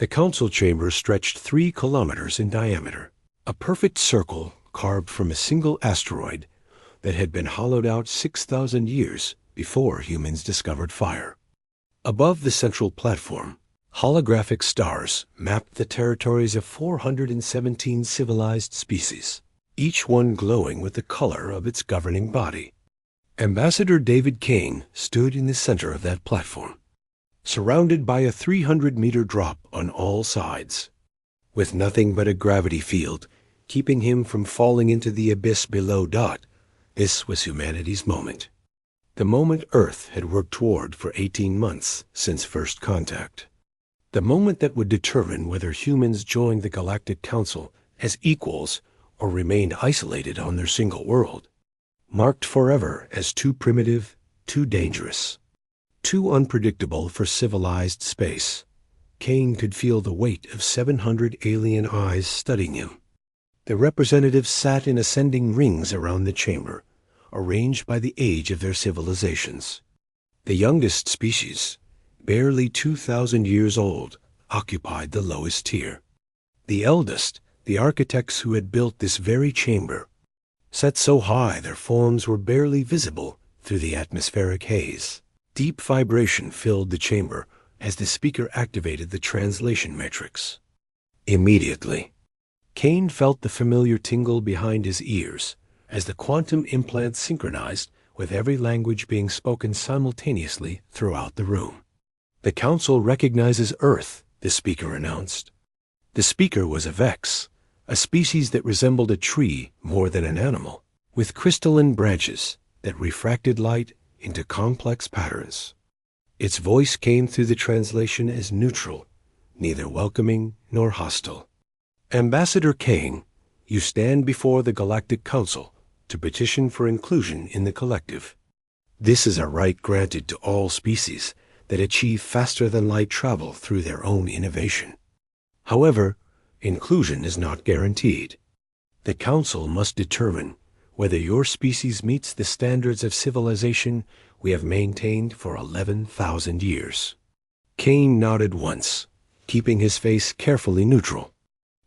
The council chamber stretched 3 kilometers in diameter, a perfect circle carved from a single asteroid that had been hollowed out 6,000 years before humans discovered fire. Above the central platform, holographic stars mapped the territories of 417 civilized species, each one glowing with the color of its governing body. Ambassador David Kane stood in the center of that platform, surrounded by a 300-meter drop on all sides, with nothing but a gravity field keeping him from falling into the abyss below. This was humanity's moment. The moment Earth had worked toward for 18 months since first contact. The moment that would determine whether humans joined the Galactic Council as equals or remained isolated on their single world. Marked forever as too primitive, too dangerous, too unpredictable for civilized space. Kane could feel the weight of 700 alien eyes studying him. The representatives sat in ascending rings around the chamber, arranged by the age of their civilizations. The youngest species, barely 2,000 years old, occupied the lowest tier. The eldest, the architects who had built this very chamber, set so high their forms were barely visible through the atmospheric haze. Deep vibration filled the chamber as the speaker activated the translation matrix. Immediately, Kane felt the familiar tingle behind his ears as the quantum implant synchronized with every language being spoken simultaneously throughout the room. "The Council recognizes Earth," the speaker announced. The speaker was a Vex, a species that resembled a tree more than an animal, with crystalline branches that refracted light into complex patterns. Its voice came through the translation as neutral, neither welcoming nor hostile. "Ambassador Kane, you stand before the Galactic Council to petition for inclusion in the collective. This is a right granted to all species that achieve faster-than-light travel through their own innovation. However, inclusion is not guaranteed. The Council must determine whether your species meets the standards of civilization we have maintained for 11,000 years." Kane nodded once, keeping his face carefully neutral.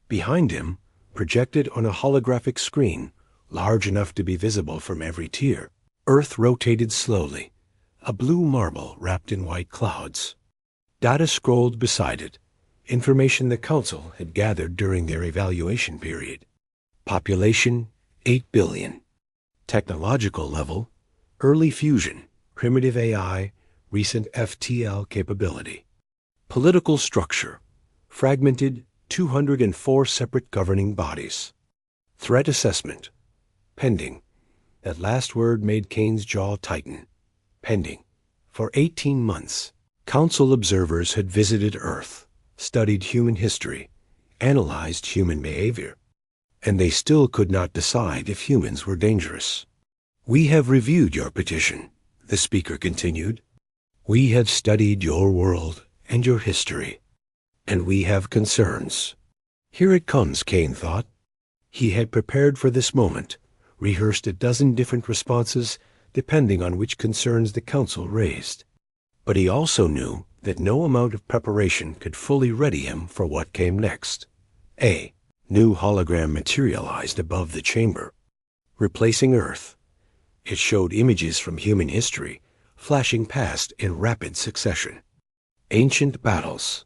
Behind him, projected on a holographic screen, large enough to be visible from every tier, Earth rotated slowly, a blue marble wrapped in white clouds. Data scrolled beside it, information the Council had gathered during their evaluation period. Population, 8 billion. Technological level, early fusion, primitive AI, recent FTL capability. Political structure, fragmented, 204 separate governing bodies. Threat assessment, pending. That last word made Kane's jaw tighten. Pending. For 18 months, Council observers had visited Earth, studied human history, analyzed human behavior, and they still could not decide if humans were dangerous. "We have reviewed your petition," the speaker continued. "We have studied your world and your history, and we have concerns." Here it comes, Kane thought. He had prepared for this moment, rehearsed a dozen different responses depending on which concerns the Council raised. But he also knew that no amount of preparation could fully ready him for what came next. A new hologram materialized above the chamber, replacing Earth. It showed images from human history, flashing past in rapid succession. Ancient battles,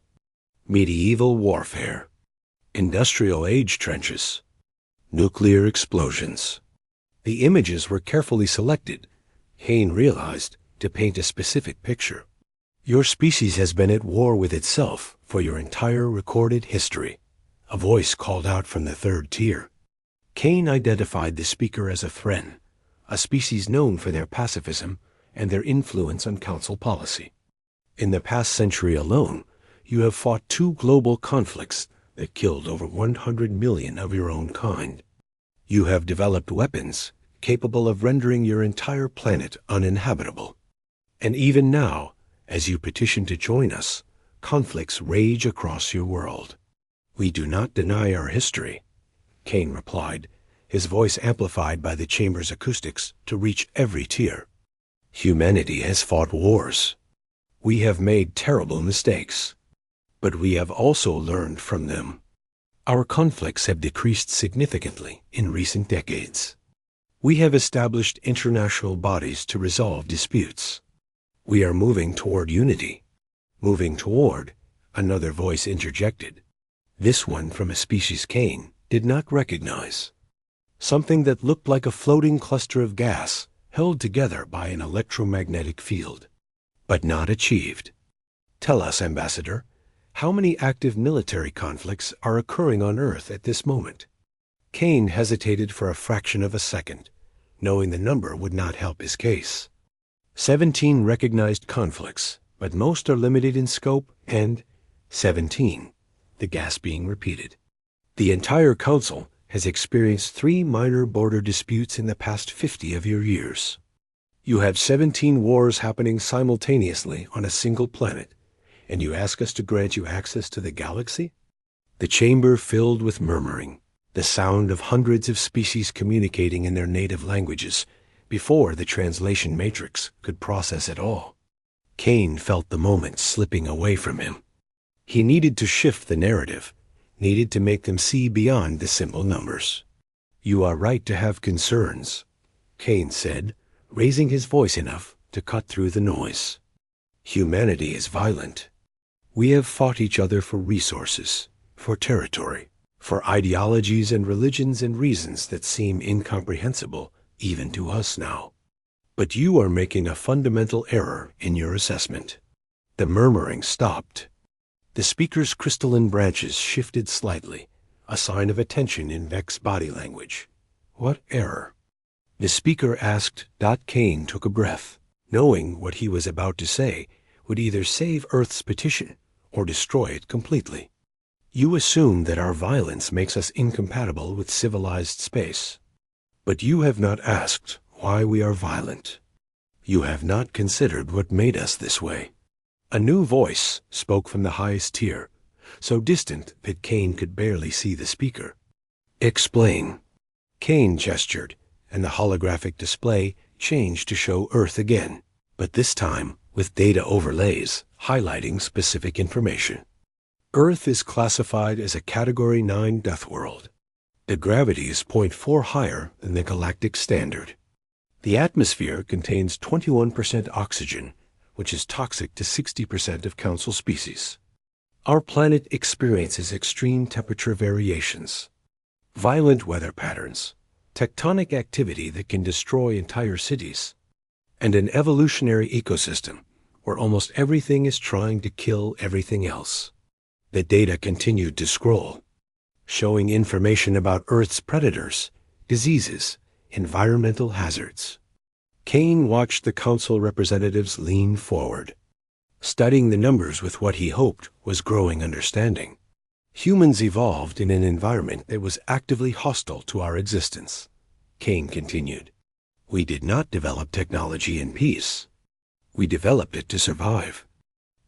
medieval warfare, industrial age trenches, nuclear explosions. The images were carefully selected, Kane realized, to paint a specific picture. "Your species has been at war with itself for your entire recorded history," a voice called out from the 3rd tier. Kane identified the speaker as a Thren, a species known for their pacifism and their influence on Council policy. "In the past century alone, you have fought 2 global conflicts that killed over 100 million of your own kind. You have developed weapons capable of rendering your entire planet uninhabitable. And even now, as you petition to join us, conflicts rage across your world." "We do not deny our history," Kane replied, his voice amplified by the chamber's acoustics to reach every tier. "Humanity has fought wars. We have made terrible mistakes. But we have also learned from them. Our conflicts have decreased significantly in recent decades. We have established international bodies to resolve disputes. We are moving toward unity. Moving toward, another voice interjected. This one from a species Kane did not recognize. Something that looked like a floating cluster of gas held together by an electromagnetic field, but not achieved. Tell us, Ambassador, how many active military conflicts are occurring on Earth at this moment? Kane hesitated for a fraction of a second, knowing the number would not help his case. 17 recognized conflicts, but most are limited in scope and 17, the gas being repeated. The entire Council has experienced 3 minor border disputes in the past 50 of your years. You have 17 wars happening simultaneously on a single planet, and you ask us to grant you access to the galaxy? The chamber filled with murmuring, the sound of hundreds of species communicating in their native languages before the translation matrix could process it all. Kane felt the moment slipping away from him. He needed to shift the narrative, needed to make them see beyond the simple numbers. You are right to have concerns, Kane said, raising his voice enough to cut through the noise. Humanity is violent. We have fought each other for resources, for territory, for ideologies and religions and reasons that seem incomprehensible even to us now. But you are making a fundamental error in your assessment. The murmuring stopped. The speaker's crystalline branches shifted slightly, a sign of attention in Vex's body language. What error? The speaker asked. Kane took a breath, knowing what he was about to say would either save Earth's petition or destroy it completely. You assume that our violence makes us incompatible with civilized space. But you have not asked why we are violent. You have not considered what made us this way. A new voice spoke from the highest tier, so distant that Kane could barely see the speaker. Explain. Kane gestured, and the holographic display changed to show Earth again, but this time with data overlays highlighting specific information. Earth is classified as a Category 9 death world. The gravity is 0.4 higher than the galactic standard. The atmosphere contains 21% oxygen, which is toxic to 60% of Council species. Our planet experiences extreme temperature variations, violent weather patterns, tectonic activity that can destroy entire cities, and an evolutionary ecosystem where almost everything is trying to kill everything else. The data continued to scroll, showing information about Earth's predators, diseases, environmental hazards. Kane watched the Council representatives lean forward, studying the numbers with what he hoped was growing understanding. Humans evolved in an environment that was actively hostile to our existence, Kane continued. We did not develop technology in peace. We developed it to survive.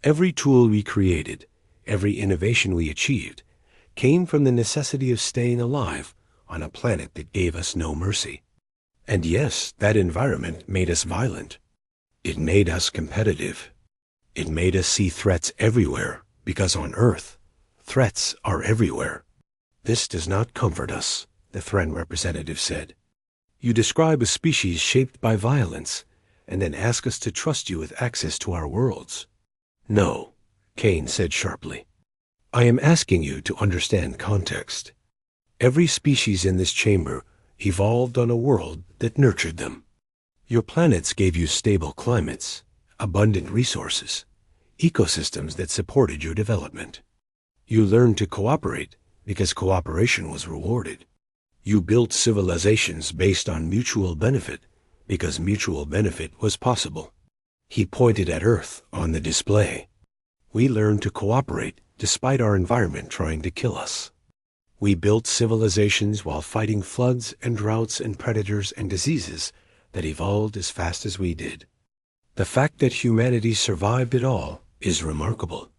Every tool we created, every innovation we achieved, came from the necessity of staying alive on a planet that gave us no mercy. And yes, that environment made us violent. It made us competitive. It made us see threats everywhere, because on Earth, threats are everywhere. This does not comfort us, the Thren representative said. You describe a species shaped by violence, and then ask us to trust you with access to our worlds. No, Kane said sharply. I am asking you to understand context. Every species in this chamber evolved on a world that nurtured them. Your planets gave you stable climates, abundant resources, ecosystems that supported your development. You learned to cooperate because cooperation was rewarded. You built civilizations based on mutual benefit because mutual benefit was possible. He pointed at Earth on the display. We learned to cooperate despite our environment trying to kill us. We built civilizations while fighting floods and droughts and predators and diseases that evolved as fast as we did. The fact that humanity survived it all is remarkable.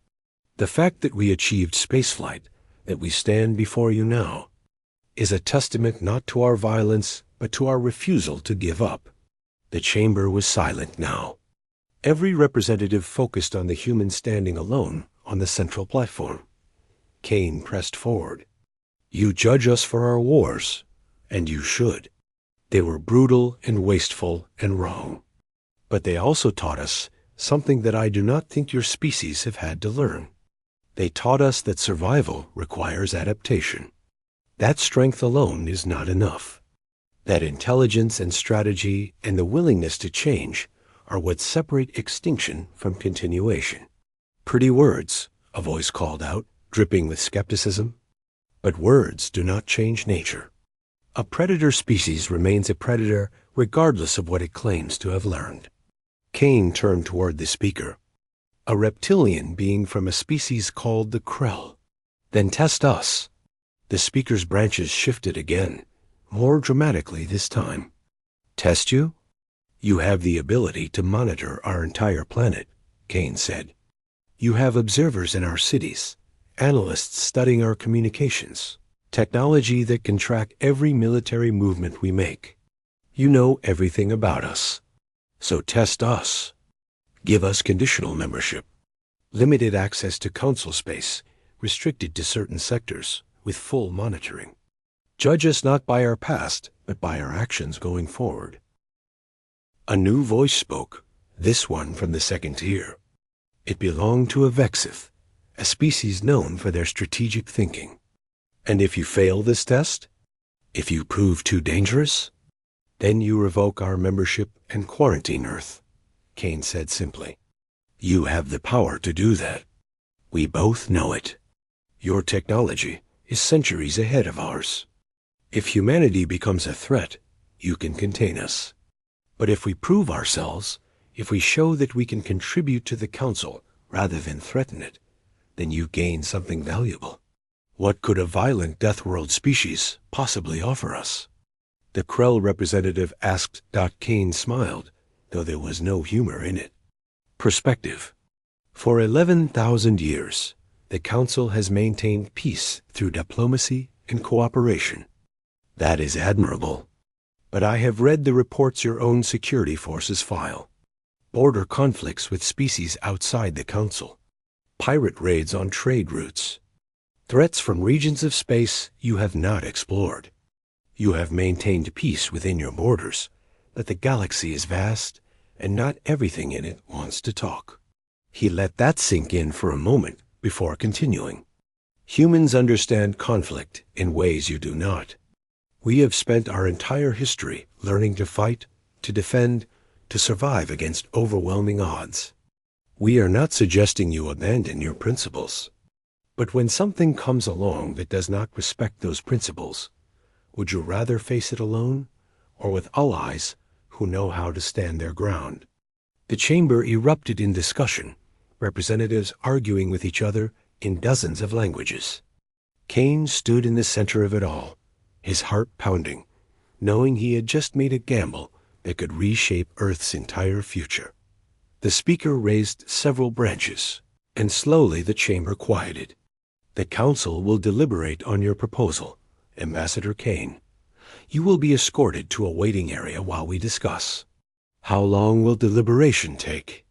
The fact that we achieved spaceflight, that we stand before you now, is a testament not to our violence, but to our refusal to give up. The chamber was silent now. Every representative focused on the human standing alone on the central platform. Kane pressed forward. "You judge us for our wars, and you should. They were brutal and wasteful and wrong. But they also taught us something that I do not think your species have had to learn. They taught us that survival requires adaptation. That strength alone is not enough. That intelligence and strategy and the willingness to change are what separate extinction from continuation." "Pretty words," a voice called out, dripping with skepticism. "But words do not change nature. A predator species remains a predator regardless of what it claims to have learned." Kane turned toward the speaker. "A reptilian being from a species called the Krell. Then test us." The speaker's branches shifted again, more dramatically this time. "Test you? You have the ability to monitor our entire planet," Kane said. "You have observers in our cities, analysts studying our communications, technology that can track every military movement we make. You know everything about us. So test us. Give us conditional membership, limited access to council space, restricted to certain sectors, with full monitoring. Judge us not by our past, but by our actions going forward." A new voice spoke, this one from the second tier. It belonged to a Vexith, a species known for their strategic thinking. "And if you fail this test, if you prove too dangerous, then you revoke our membership and quarantine Earth," Kane said simply. "You have the power to do that. We both know it. Your technology is centuries ahead of ours. If humanity becomes a threat, you can contain us. But if we prove ourselves, if we show that we can contribute to the Council rather than threaten it, then you gain something valuable. What could a violent Deathworld species possibly offer us?" The Krell representative asked. Kane smiled, though there was no humor in it. "Perspective. For 11,000 years, the Council has maintained peace through diplomacy and cooperation. That is admirable. But I have read the reports your own security forces file. Border conflicts with species outside the Council. Pirate raids on trade routes. Threats from regions of space you have not explored. You have maintained peace within your borders, but the galaxy is vast, and not everything in it wants to talk." He let that sink in for a moment before continuing. "Humans understand conflict in ways you do not. We have spent our entire history learning to fight, to defend, to survive against overwhelming odds. We are not suggesting you abandon your principles. But when something comes along that does not respect those principles, would you rather face it alone or with allies who know how to stand their ground?" The chamber erupted in discussion, representatives arguing with each other in dozens of languages. Kane stood in the center of it all, his heart pounding, knowing he had just made a gamble that could reshape Earth's entire future. The speaker raised several branches, and slowly the chamber quieted. "The Council will deliberate on your proposal, Ambassador Kane. You will be escorted to a waiting area while we discuss." "How long will deliberation take?"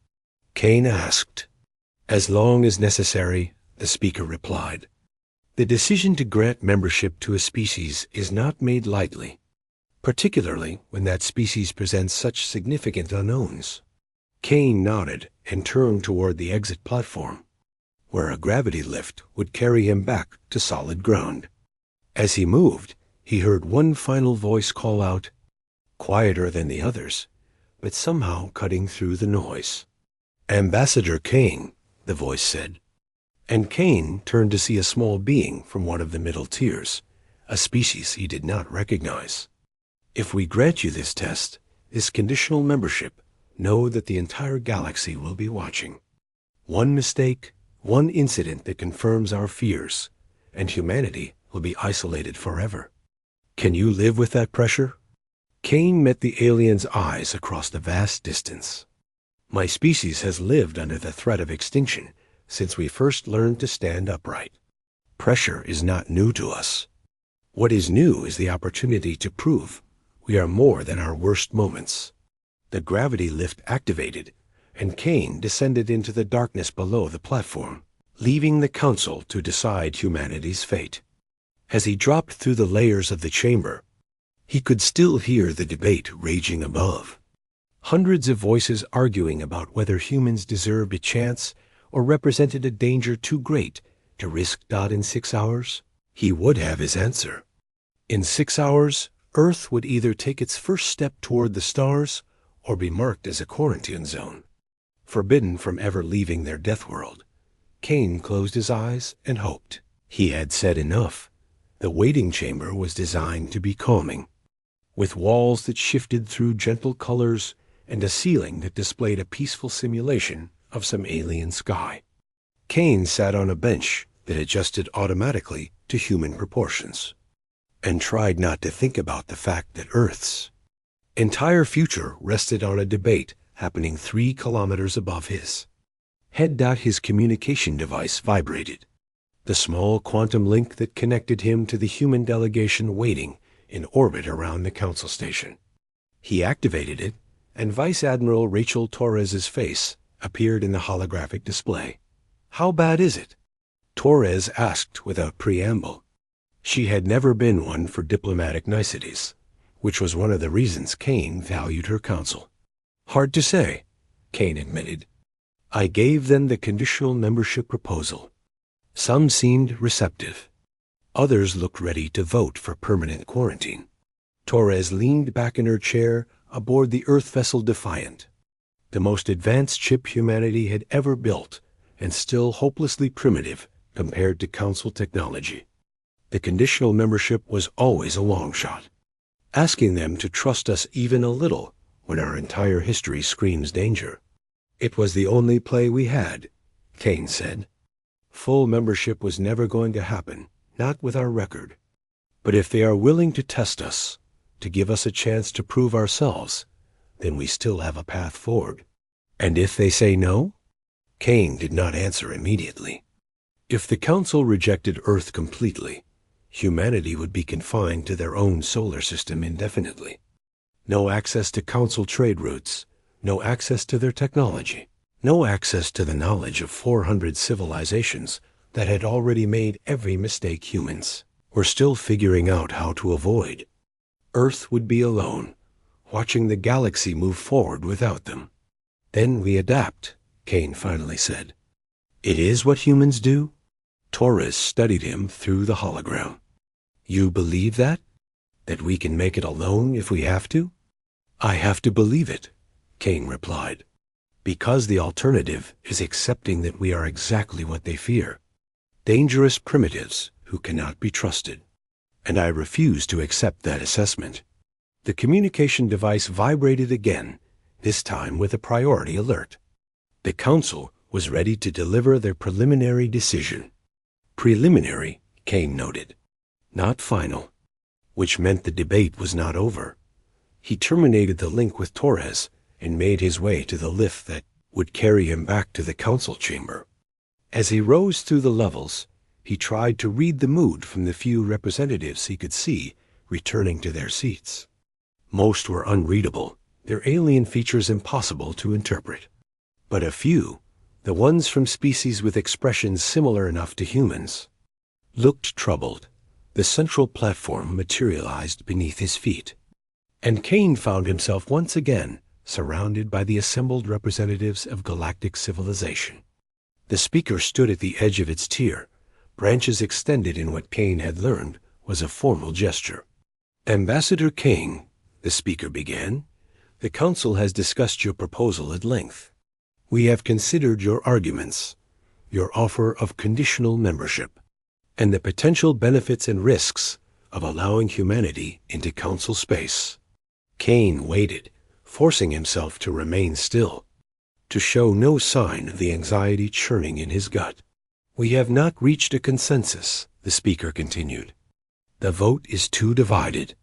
Kane asked. "As long as necessary," the speaker replied. "The decision to grant membership to a species is not made lightly, particularly when that species presents such significant unknowns." Kane nodded and turned toward the exit platform, where a gravity lift would carry him back to solid ground. As he moved, he heard one final voice call out, quieter than the others, but somehow cutting through the noise. "Ambassador Kane," the voice said. And Kane turned to see a small being from one of the middle tiers, a species he did not recognize. "If we grant you this test, this conditional membership, know that the entire galaxy will be watching. One mistake, one incident that confirms our fears, and humanity will be isolated forever. Can you live with that pressure?" Kane met the alien's eyes across the vast distance. "My species has lived under the threat of extinction since we first learned to stand upright. Pressure is not new to us. What is new is the opportunity to prove we are more than our worst moments." The gravity lift activated, and Kane descended into the darkness below the platform, leaving the council to decide humanity's fate. As he dropped through the layers of the chamber, he could still hear the debate raging above. Hundreds of voices arguing about whether humans deserved a chance or represented a danger too great to risk in 6 hours. He would have his answer. In 6 hours, Earth would either take its first step toward the stars or be marked as a quarantine zone, forbidden from ever leaving their death world. Kane closed his eyes and hoped. He had said enough. The waiting chamber was designed to be calming, with walls that shifted through gentle colors and a ceiling that displayed a peaceful simulation of some alien sky. Kane sat on a bench that adjusted automatically to human proportions, and tried not to think about the fact that Earth's entire future rested on a debate happening 3 kilometers above his head. His communication device vibrated, the small quantum link that connected him to the human delegation waiting in orbit around the council station. He activated it, and Vice Admiral Rachel Torres's face appeared in the holographic display. "How bad is it?" Torres asked without preamble. She had never been one for diplomatic niceties, which was one of the reasons Kane valued her counsel. "Hard to say," Kane admitted. "I gave them the conditional membership proposal. Some seemed receptive. Others looked ready to vote for permanent quarantine." Torres leaned back in her chair aboard the Earth vessel Defiant, the most advanced ship humanity had ever built, and still hopelessly primitive compared to Council technology. The conditional membership was always a long shot, asking them to trust us even a little when our entire history screams danger. "It was the only play we had," Kane said. "Full membership was never going to happen, not with our record. But if they are willing to test us, to give us a chance to prove ourselves, then we still have a path forward." "And if they say no?" Kane did not answer immediately. If the Council rejected Earth completely, humanity would be confined to their own solar system indefinitely. No access to Council trade routes, no access to their technology, no access to the knowledge of 400 civilizations that had already made every mistake humans were still figuring out how to avoid. Earth would be alone, watching the galaxy move forward without them. "Then we adapt," Kane finally said. "It is what humans do?" Torres studied him through the hologram. "You believe that? That we can make it alone if we have to?" "I have to believe it," Kane replied, "because the alternative is accepting that we are exactly what they fear, dangerous primitives who cannot be trusted. And I refuse to accept that assessment." The communication device vibrated again, this time with a priority alert. The Council was ready to deliver their preliminary decision. Preliminary, Kane noted, not final, which meant the debate was not over. He terminated the link with Torres and made his way to the lift that would carry him back to the Council chamber. As he rose through the levels, he tried to read the mood from the few representatives he could see returning to their seats. Most were unreadable, their alien features impossible to interpret. But a few, the ones from species with expressions similar enough to humans, looked troubled. The central platform materialized beneath his feet, and Kane found himself once again surrounded by the assembled representatives of galactic civilization. The speaker stood at the edge of its tier, branches extended in what Kane had learned was a formal gesture. "Ambassador Kane," the speaker began, "the Council has discussed your proposal at length. We have considered your arguments, your offer of conditional membership, and the potential benefits and risks of allowing humanity into Council space." Kane waited, forcing himself to remain still, to show no sign of the anxiety churning in his gut. "We have not reached a consensus," the speaker continued. "The vote is too divided.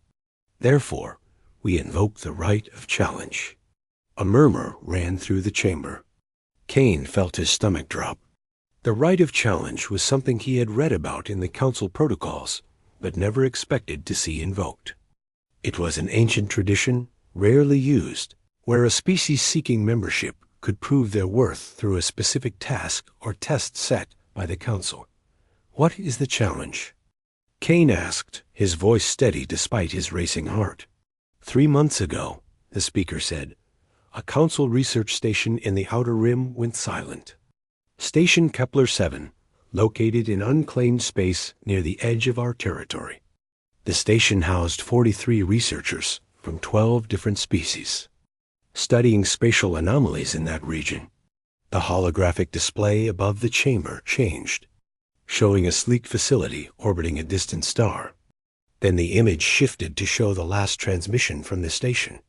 Therefore, we invoke the right of challenge." A murmur ran through the chamber. Kane felt his stomach drop. The right of challenge was something he had read about in the Council protocols, but never expected to see invoked. It was an ancient tradition, rarely used, where a species seeking membership could prove their worth through a specific task or test set by the council. "What is the challenge?" Kane asked, his voice steady despite his racing heart. 3 months ago, the speaker said, a council research station in the Outer Rim went silent. Station Kepler-7, located in unclaimed space near the edge of our territory. The station housed 43 researchers from 12 different species, studying spatial anomalies in that region. The holographic display above the chamber changed, showing a sleek facility orbiting a distant star. Then the image shifted to show the last transmission from the station,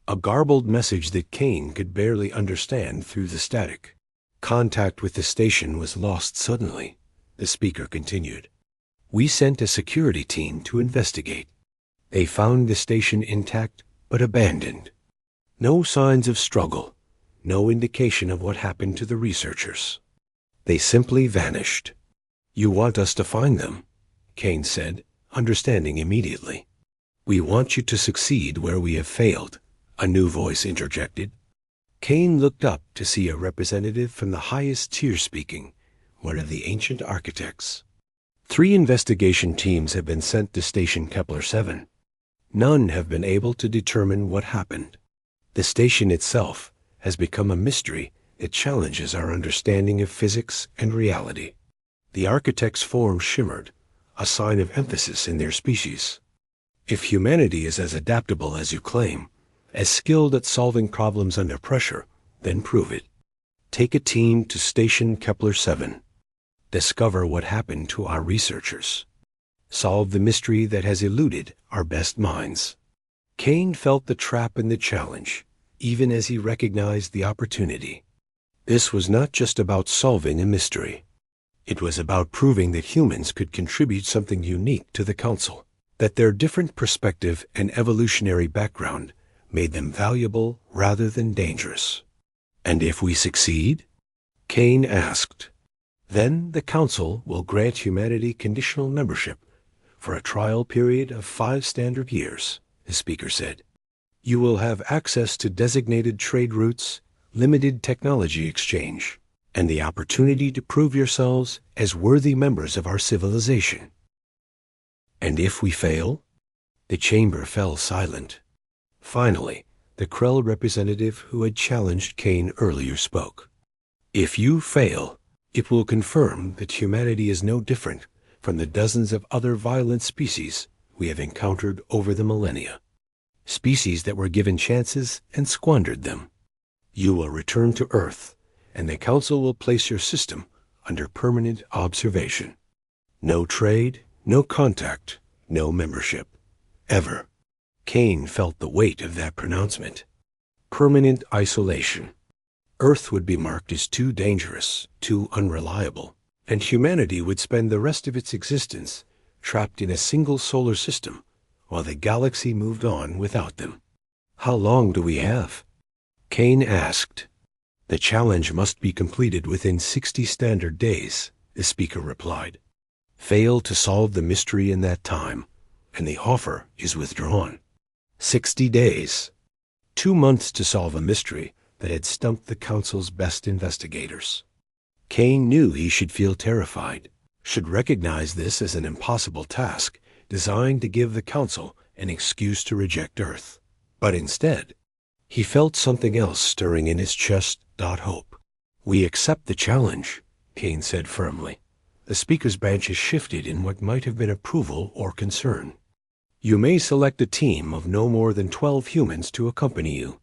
a garbled message that Kane could barely understand through the static. Contact with the station was lost suddenly, the speaker continued. We sent a security team to investigate. They found the station intact but abandoned. No signs of struggle, no indication of what happened to the researchers. They simply vanished. You want us to find them, Kane said, understanding immediately. We want you to succeed where we have failed, a new voice interjected. Kane looked up to see a representative from the highest tier speaking, one of the ancient architects. 3 investigation teams have been sent to Station Kepler-7. None have been able to determine what happened. The station itself has become a mystery that challenges our understanding of physics and reality. The architect's form shimmered, a sign of emphasis in their species. If humanity is as adaptable as you claim, as skilled at solving problems under pressure, then prove it. Take a team to Station Kepler-7. Discover what happened to our researchers. Solve the mystery that has eluded our best minds. Kane felt the trap in the challenge, even as he recognized the opportunity. This was not just about solving a mystery. It was about proving that humans could contribute something unique to the Council, that their different perspective and evolutionary background made them valuable rather than dangerous. And if we succeed? Kane asked. Then the Council will grant humanity conditional membership for a trial period of 5 standard years, the speaker said. You will have access to designated trade routes, limited technology exchange, and the opportunity to prove yourselves as worthy members of our civilization. And if we fail? The chamber fell silent. Finally, the Krell representative who had challenged Kane earlier spoke. If you fail, it will confirm that humanity is no different from the dozens of other violent species we have encountered over the millennia. Species that were given chances and squandered them. You will return to Earth, and the Council will place your system under permanent observation. No trade, no contact, no membership. Ever. Kane felt the weight of that pronouncement. Permanent isolation. Earth would be marked as too dangerous, too unreliable, and humanity would spend the rest of its existence trapped in a single solar system while the galaxy moved on without them. How long do we have? Kane asked. The challenge must be completed within 60 standard days, the speaker replied. Fail to solve the mystery in that time, and the offer is withdrawn. 60 days. 2 months to solve a mystery that had stumped the Council's best investigators. Kane knew he should feel terrified, should recognize this as an impossible task designed to give the Council an excuse to reject Earth. But instead, he felt something else stirring in his chest. Hope. We accept the challenge, Kane said firmly. The speaker's branches shifted in what might have been approval or concern. You may select a team of no more than 12 humans to accompany you.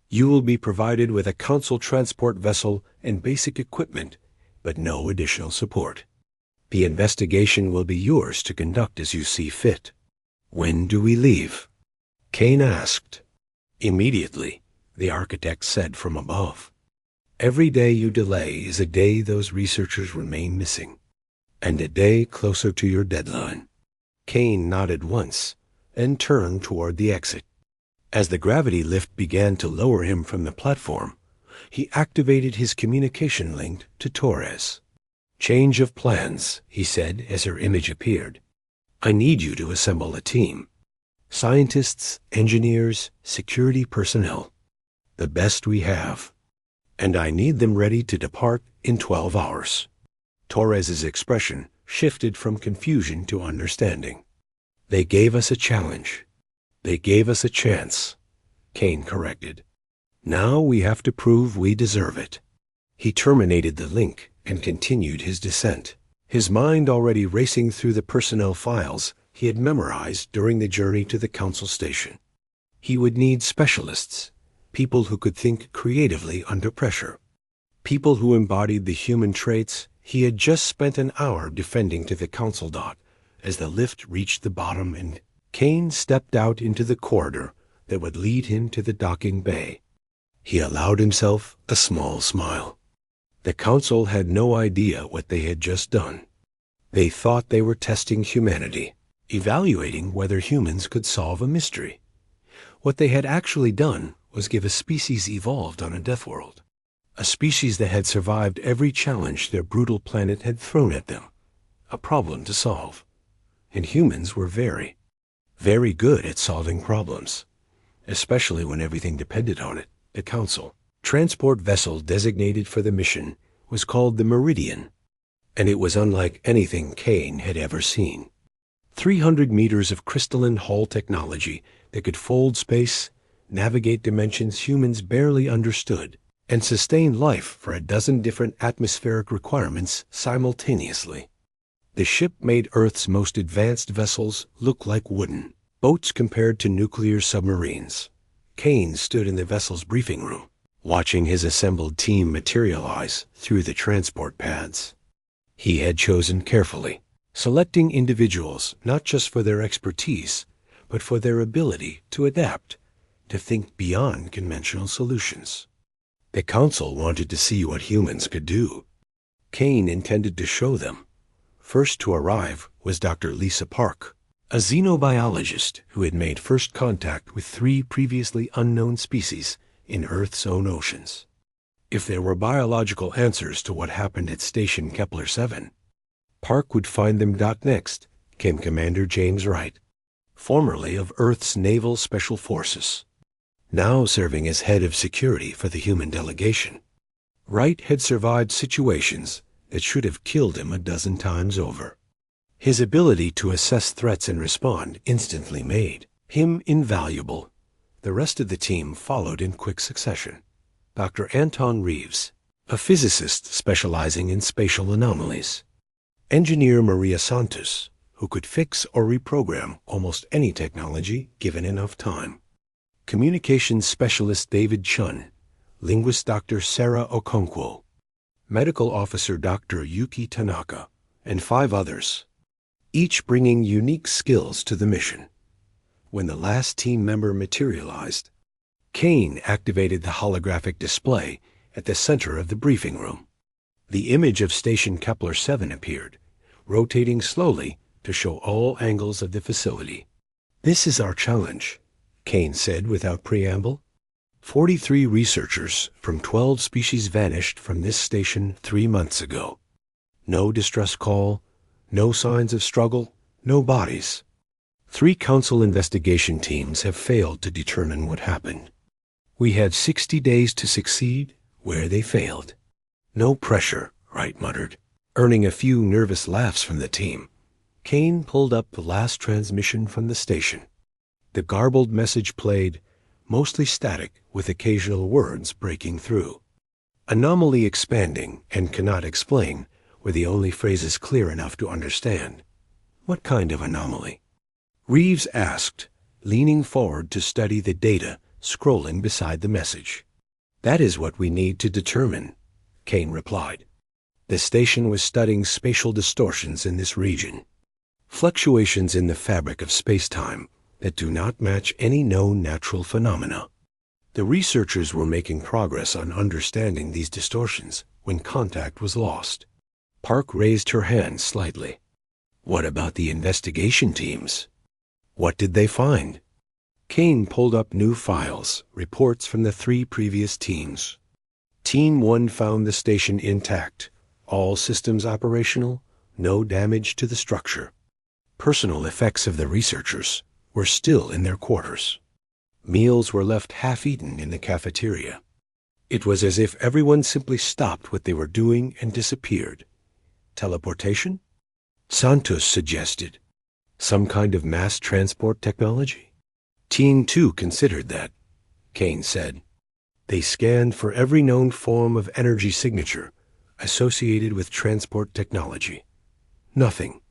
You will be provided with a Council transport vessel and basic equipment, but no additional support. The investigation will be yours to conduct as you see fit. When do we leave? Kane asked. Immediately, the architect said from above. Every day you delay is a day those researchers remain missing, and a day closer to your deadline. Kane nodded once and turned toward the exit. As the gravity lift began to lower him from the platform, he activated his communication link to Torres. Change of plans, he said as her image appeared. I need you to assemble a team. Scientists, engineers, security personnel. The best we have. And I need them ready to depart in 12 hours. Torres's expression shifted from confusion to understanding. They gave us a challenge. They gave us a chance, Kane corrected. Now we have to prove we deserve it. He terminated the link and continued his descent, his mind already racing through the personnel files he had memorized during the journey to the council station. He would need specialists, people who could think creatively under pressure, people who embodied the human traits he had just spent an hour defending to the council dot as the lift reached the bottom and Kane stepped out into the corridor that would lead him to the docking bay. He allowed himself a small smile. The council had no idea what they had just done. They thought they were testing humanity, evaluating whether humans could solve a mystery. What they had actually done was give a species evolved on a death world, a species that had survived every challenge their brutal planet had thrown at them, a problem to solve. And humans were very, very good at solving problems, especially when everything depended on it. The council transport vessel designated for the mission was called the Meridian, and it was unlike anything Kane had ever seen. 300 meters of crystalline hull technology that could fold space, navigate dimensions humans barely understood, and sustain life for a dozen different atmospheric requirements simultaneously. The ship made Earth's most advanced vessels look like wooden boats compared to nuclear submarines. Kane stood in the vessel's briefing room, watching his assembled team materialize through the transport pads. He had chosen carefully, selecting individuals not just for their expertise, but for their ability to adapt, to think beyond conventional solutions. The council wanted to see what humans could do. Kane intended to show them. First to arrive was Dr. Lisa Park, a xenobiologist who had made first contact with 3 previously unknown species in Earth's own oceans. If there were biological answers to what happened at Station Kepler 7, Park would find them. Next came Commander James Wright, formerly of Earth's Naval Special Forces, now serving as head of security for the human delegation. Wright had survived situations that should have killed him a dozen times over. His ability to assess threats and respond instantly made him invaluable. The rest of the team followed in quick succession. Dr. Anton Reeves, a physicist specializing in spatial anomalies. Engineer Maria Santos, who could fix or reprogram almost any technology given enough time. Communications specialist David Chun, linguist Dr. Sarah Okonkwo, medical officer Dr. Yuki Tanaka, and 5 others, each bringing unique skills to the mission. When the last team member materialized, Kane activated the holographic display at the center of the briefing room. The image of Station Kepler 7 appeared, rotating slowly to show all angles of the facility. "This is our challenge," Kane said without preamble. 43 researchers from 12 species vanished from this station 3 months ago. No distress call, no signs of struggle, no bodies. 3 council investigation teams have failed to determine what happened. We had 60 days to succeed where they failed. "No pressure," Wright muttered, earning a few nervous laughs from the team. Kane pulled up the last transmission from the station. The garbled message played, mostly static with occasional words breaking through. "Anomaly expanding and cannot explain" were the only phrases clear enough to understand. "What kind of anomaly?" Reeves asked, leaning forward to study the data scrolling beside the message. "That is what we need to determine," Kane replied. The station was studying spatial distortions in this region, fluctuations in the fabric of space-time that do not match any known natural phenomena. The researchers were making progress on understanding these distortions when contact was lost. Park raised her hand slightly. "What about the investigation teams? What did they find?" Kane pulled up new files, reports from the 3 previous teams. Team 1 found the station intact, all systems operational, no damage to the structure. Personal effects of the researchers were still in their quarters. Meals were left half-eaten in the cafeteria. It was as if everyone simply stopped what they were doing and disappeared. Teleportation? Santos suggested. Some kind of mass transport technology? Teen 2 considered that, Kane said. They scanned for every known form of energy signature associated with transport technology. Nothing.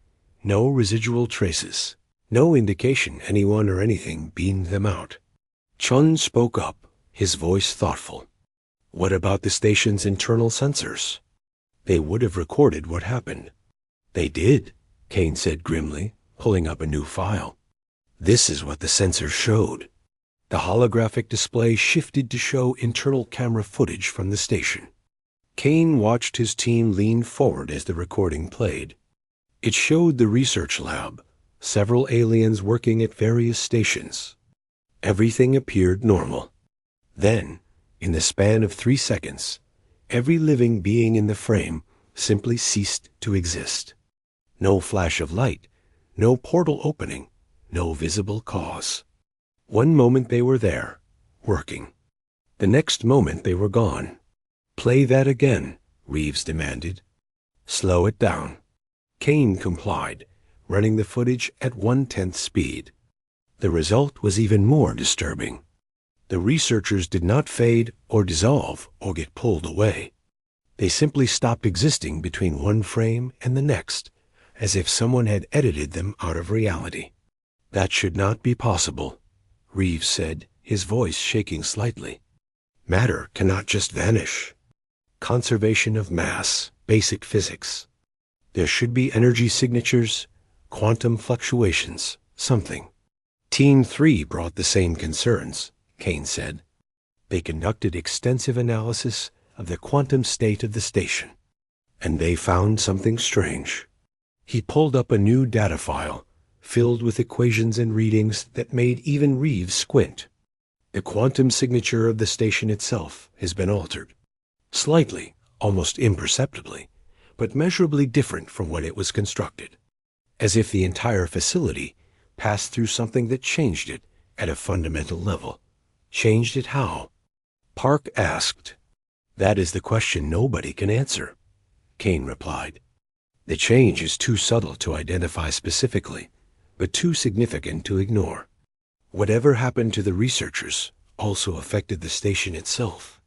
No residual traces. No indication anyone or anything beamed them out. Chun spoke up, his voice thoughtful. What about the station's internal sensors? They would have recorded what happened. They did, Kane said grimly, pulling up a new file. This is what the sensors showed. The holographic display shifted to show internal camera footage from the station. Kane watched his team lean forward as the recording played. It showed the research lab, several aliens working at various stations. Everything appeared normal. Then, in the span of 3 seconds, every living being in the frame simply ceased to exist. No flash of light, no portal opening, no visible cause. One moment they were there, working. The next moment they were gone. Play that again, Reeves demanded. Slow it down. Kane complied, running the footage at 1/10 speed. The result was even more disturbing. The researchers did not fade or dissolve or get pulled away. They simply stopped existing between one frame and the next, as if someone had edited them out of reality. That should not be possible, Reeves said, his voice shaking slightly. Matter cannot just vanish. Conservation of mass, basic physics. There should be energy signatures, quantum fluctuations, something. Teen 3 brought the same concerns, Kane said. They conducted extensive analysis of the quantum state of the station, and they found something strange. He pulled up a new data file, filled with equations and readings that made even Reeves squint. The quantum signature of the station itself has been altered. Slightly, almost imperceptibly, but measurably different from when it was constructed. As if the entire facility passed through something that changed it at a fundamental level. Changed it how? Park asked. That is the question nobody can answer, Kane replied. The change is too subtle to identify specifically, but too significant to ignore. Whatever happened to the researchers also affected the station itself.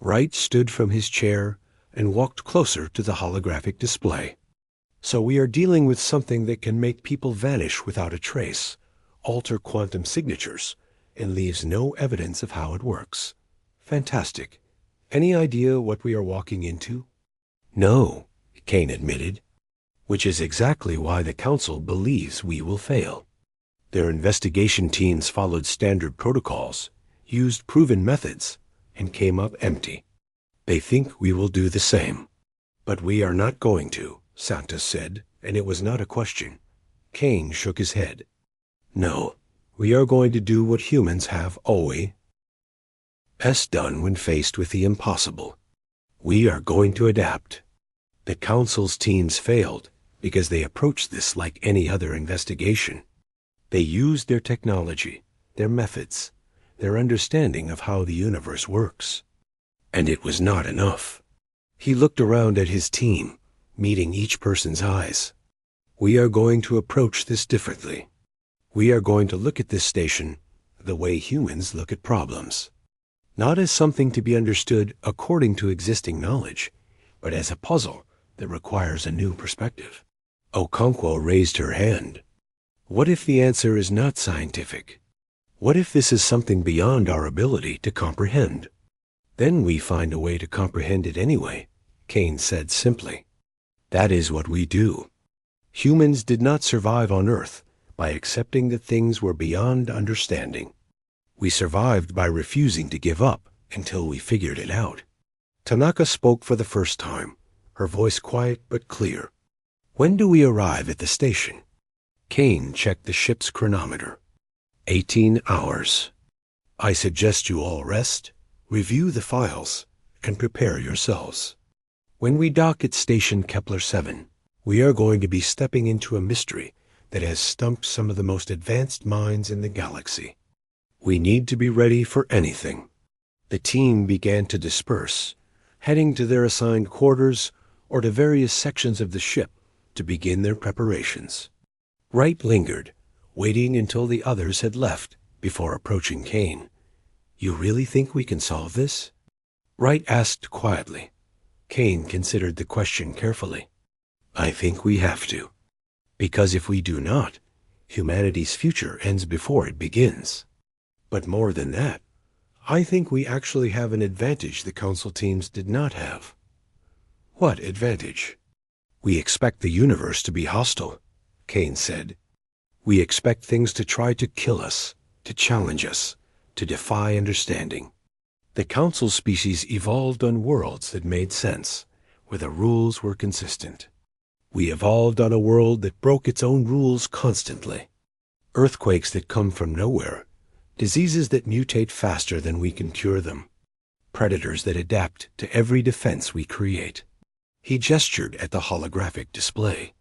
Wright stood from his chair and walked closer to the holographic display. So we are dealing with something that can make people vanish without a trace, alter quantum signatures, and leaves no evidence of how it works. Fantastic. Any idea what we are walking into? No, Kane admitted, which is exactly why the Council believes we will fail. Their investigation teams followed standard protocols, used proven methods, and came up empty. They think we will do the same. But we are not going to, Santos said, and it was not a question. Kane shook his head. No, we are going to do what humans have always done when faced with the impossible. We are going to adapt. The Council's teams failed because they approached this like any other investigation. They used their technology, their methods, their understanding of how the universe works. And it was not enough. He looked around at his team, meeting each person's eyes. We are going to approach this differently. We are going to look at this station the way humans look at problems. Not as something to be understood according to existing knowledge, but as a puzzle that requires a new perspective. Okonkwo raised her hand. What if the answer is not scientific? What if this is something beyond our ability to comprehend? Then we find a way to comprehend it anyway, Kane said simply. That is what we do. Humans did not survive on Earth by accepting that things were beyond understanding. We survived by refusing to give up until we figured it out. Tanaka spoke for the first time, her voice quiet but clear. When do we arrive at the station? Kane checked the ship's chronometer. 18 hours. I suggest you all rest, review the files, and prepare yourselves. When we dock at Station Kepler 7, we are going to be stepping into a mystery that has stumped some of the most advanced minds in the galaxy. We need to be ready for anything. The team began to disperse, heading to their assigned quarters, or to various sections of the ship to begin their preparations. Wright lingered, waiting until the others had left before approaching Kane. "You really think we can solve this?" Wright asked quietly. Kane considered the question carefully. "I think we have to. Because if we do not, humanity's future ends before it begins. But more than that, I think we actually have an advantage the Council teams did not have." "What advantage?" "We expect the universe to be hostile," Kane said. "We expect things to try to kill us, to challenge us, to defy understanding. The Council species evolved on worlds that made sense, where the rules were consistent. We evolved on a world that broke its own rules constantly. Earthquakes that come from nowhere, diseases that mutate faster than we can cure them, predators that adapt to every defense we create." He gestured at the holographic display,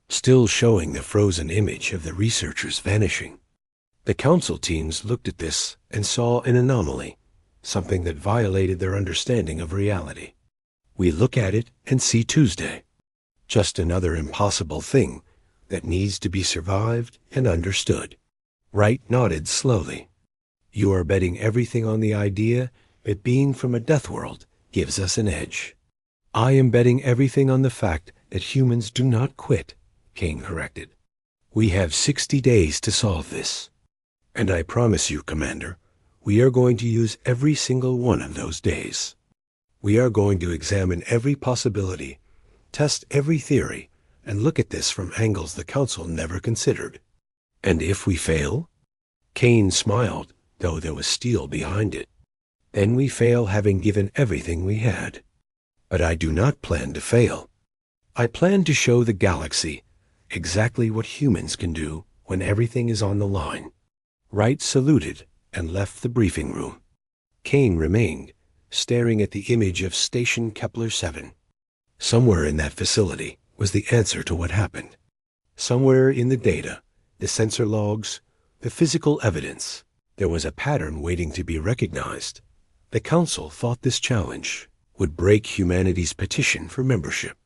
still showing the frozen image of the researchers vanishing. The Council teams looked at this and saw an anomaly, something that violated their understanding of reality. "We look at it and see Tuesday. Just another impossible thing that needs to be survived and understood." Wright nodded slowly. "You are betting everything on the idea that being from a death world gives us an edge." "I am betting everything on the fact that humans do not quit," Kane corrected. "We have 60 days to solve this. And I promise you, Commander, we are going to use every single one of those days. We are going to examine every possibility, test every theory, and look at this from angles the Council never considered." "And if we fail?" Kane smiled, though there was steel behind it. "Then we fail having given everything we had. But I do not plan to fail. I plan to show the galaxy exactly what humans can do when everything is on the line." Wright saluted and left the briefing room. Kane remained, staring at the image of Station Kepler 7. Somewhere in that facility was the answer to what happened. Somewhere in the data, the sensor logs, the physical evidence, there was a pattern waiting to be recognized. The Council thought this challenge would break humanity's petition for membership.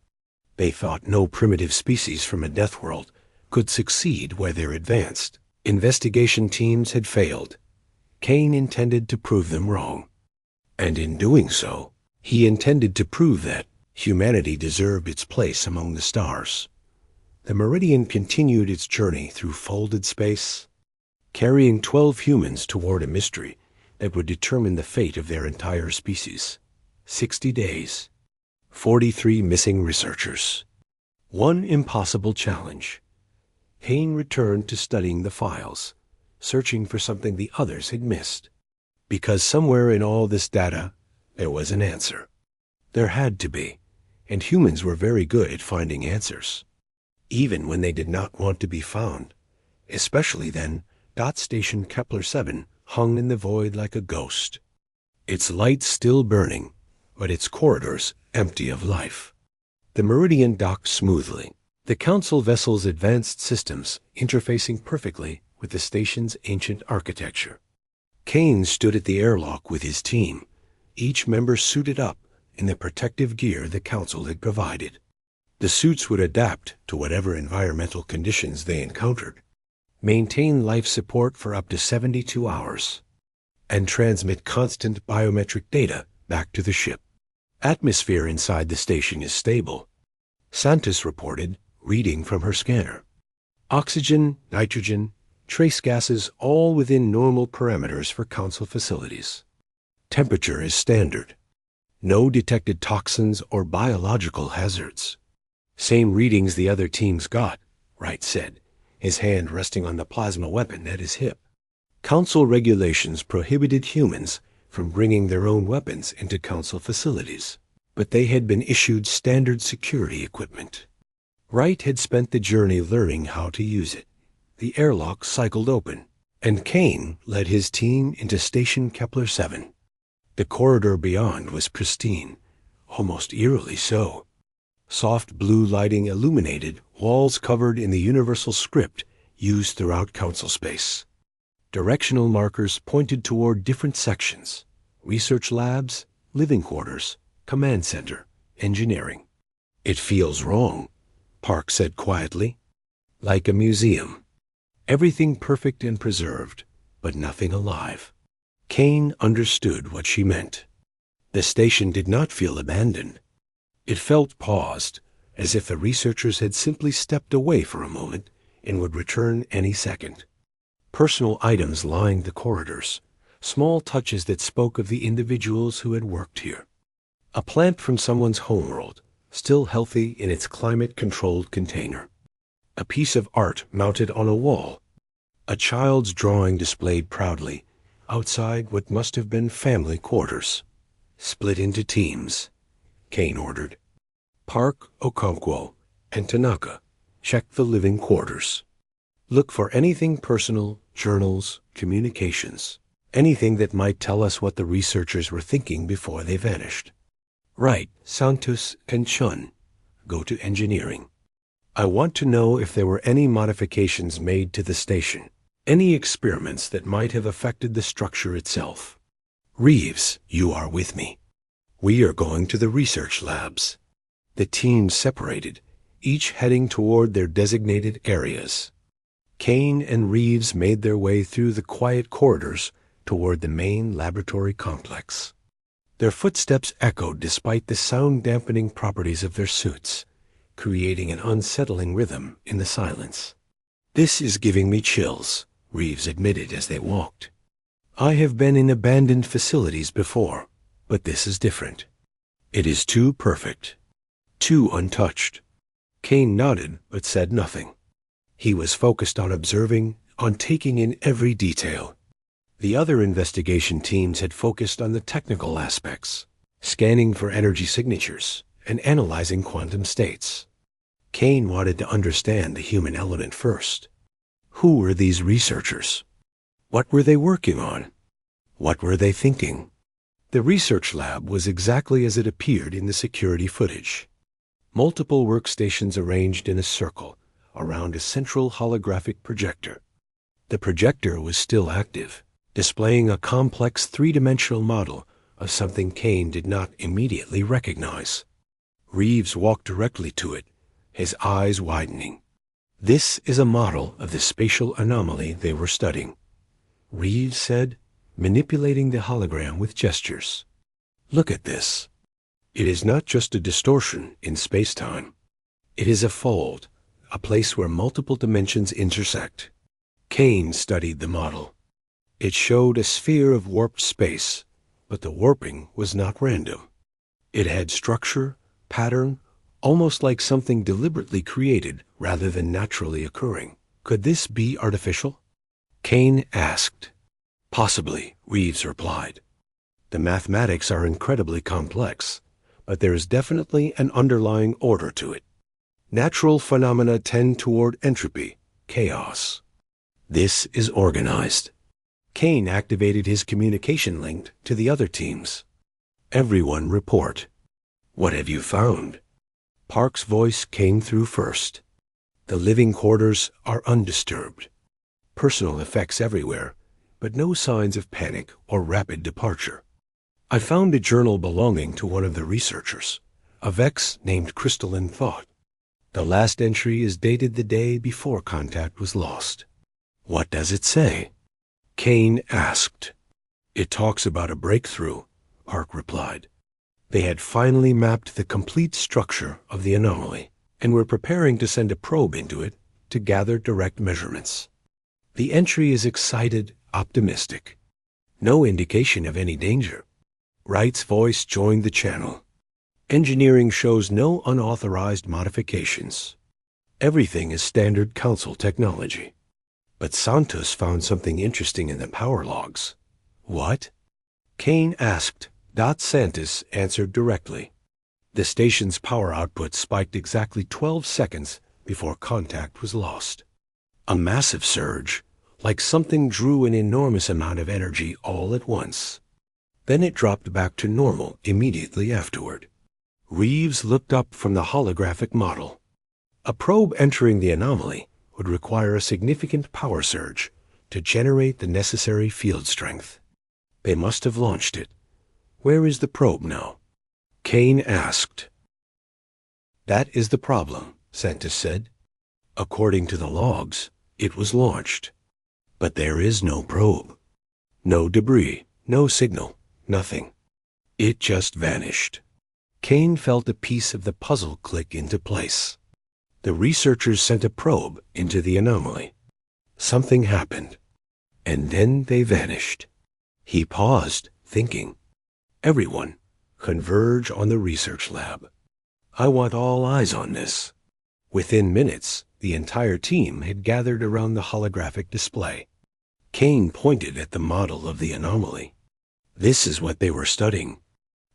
They thought no primitive species from a death world could succeed where their advanced investigation teams had failed. Kane intended to prove them wrong. And in doing so, he intended to prove that humanity deserved its place among the stars. The Meridian continued its journey through folded space, carrying 12 humans toward a mystery that would determine the fate of their entire species. 60 days, 43 missing researchers, one impossible challenge. Kane returned to studying the files, searching for something the others had missed. Because somewhere in all this data, there was an answer. There had to be, and humans were very good at finding answers, even when they did not want to be found. Especially then, Station Kepler 7 hung in the void like a ghost, its lights still burning, but its corridors empty of life. The Meridian docked smoothly, the Council vessel's advanced systems interfacing perfectly with the station's ancient architecture. Kane stood at the airlock with his team, each member suited up in the protective gear the Council had provided. The suits would adapt to whatever environmental conditions they encountered, maintain life support for up to 72 hours, and transmit constant biometric data back to the ship. "Atmosphere inside the station is stable," Santos reported, reading from her scanner. "Oxygen, nitrogen, trace gases all within normal parameters for Council facilities. Temperature is standard. No detected toxins or biological hazards." "Same readings the other teams got," Wright said, his hand resting on the plasma weapon at his hip. Council regulations prohibited humans from bringing their own weapons into Council facilities, but they had been issued standard security equipment. Wright had spent the journey learning how to use it. The airlock cycled open, and Kane led his team into Station Kepler 7. The corridor beyond was pristine, almost eerily so. Soft blue lighting illuminated walls covered in the universal script used throughout Council space. Directional markers pointed toward different sections: research labs, living quarters, command center, engineering. "It feels wrong," Park said quietly. "Like a museum. Everything perfect and preserved, but nothing alive." Kane understood what she meant. The station did not feel abandoned. It felt paused, as if the researchers had simply stepped away for a moment and would return any second. Personal items lined the corridors, small touches that spoke of the individuals who had worked here. A plant from someone's homeworld, still healthy in its climate-controlled container. A piece of art mounted on a wall. A child's drawing displayed proudly outside what must have been family quarters. "Split into teams," Kane ordered. "Park, Okonkwo, and Tanaka, check the living quarters. Look for anything personal, journals, communications, anything that might tell us what the researchers were thinking before they vanished. Right, Santos and Chun, go to engineering. I want to know if there were any modifications made to the station, any experiments that might have affected the structure itself. Reeves, you are with me. We are going to the research labs." The teams separated, each heading toward their designated areas. Kane and Reeves made their way through the quiet corridors toward the main laboratory complex. Their footsteps echoed despite the sound-dampening properties of their suits, creating an unsettling rhythm in the silence. "This is giving me chills," Reeves admitted as they walked. "I have been in abandoned facilities before, but this is different. It is too perfect, too untouched." Kane nodded but said nothing. He was focused on observing, on taking in every detail. The other investigation teams had focused on the technical aspects, scanning for energy signatures and analyzing quantum states. Kane wanted to understand the human element first. Who were these researchers? What were they working on? What were they thinking? The research lab was exactly as it appeared in the security footage. Multiple workstations arranged in a circle around a central holographic projector. The projector was still active, displaying a complex three-dimensional model of something Kane did not immediately recognize. Reeves walked directly to it, his eyes widening. "This is a model of the spatial anomaly they were studying," Reeves said, manipulating the hologram with gestures. "Look at this. It is not just a distortion in space-time. It is a fold, a place where multiple dimensions intersect." Kane studied the model. It showed a sphere of warped space, but the warping was not random. It had structure, pattern, almost like something deliberately created rather than naturally occurring. Could this be artificial? Kane asked. "Possibly," Reeves replied. "The mathematics are incredibly complex, but there is definitely an underlying order to it. Natural phenomena tend toward entropy, chaos. This is organized." Kane activated his communication link to the other teams. "Everyone report. What have you found?" Park's voice came through first. "The living quarters are undisturbed. Personal effects everywhere, but no signs of panic or rapid departure. I found a journal belonging to one of the researchers, a Vex named Crystalline Thought. The last entry is dated the day before contact was lost." "What does it say?" Kane asked. "It talks about a breakthrough," Park replied. They had finally mapped the complete structure of the anomaly and were preparing to send a probe into it to gather direct measurements. The entry is excited, optimistic. No indication of any danger. Wright's voice joined the channel. "Engineering shows no unauthorized modifications. Everything is standard Council technology. But Santos found something interesting in the power logs." "What?" Kane asked. Santos answered directly. The station's power output spiked exactly 12 seconds before contact was lost. A massive surge, like something drew an enormous amount of energy all at once. Then it dropped back to normal immediately afterward. Reeves looked up from the holographic model. A probe entering the anomaly would require a significant power surge to generate the necessary field strength. They must have launched it. Where is the probe now? Kane asked. That is the problem, scientists said. According to the logs, it was launched. But there is no probe. No debris, no signal, nothing. It just vanished. Kane felt a piece of the puzzle click into place. The researchers sent a probe into the anomaly. Something happened, and then they vanished. He paused, thinking. Everyone, converge on the research lab. I want all eyes on this. Within minutes, the entire team had gathered around the holographic display. Kane pointed at the model of the anomaly. This is what they were studying.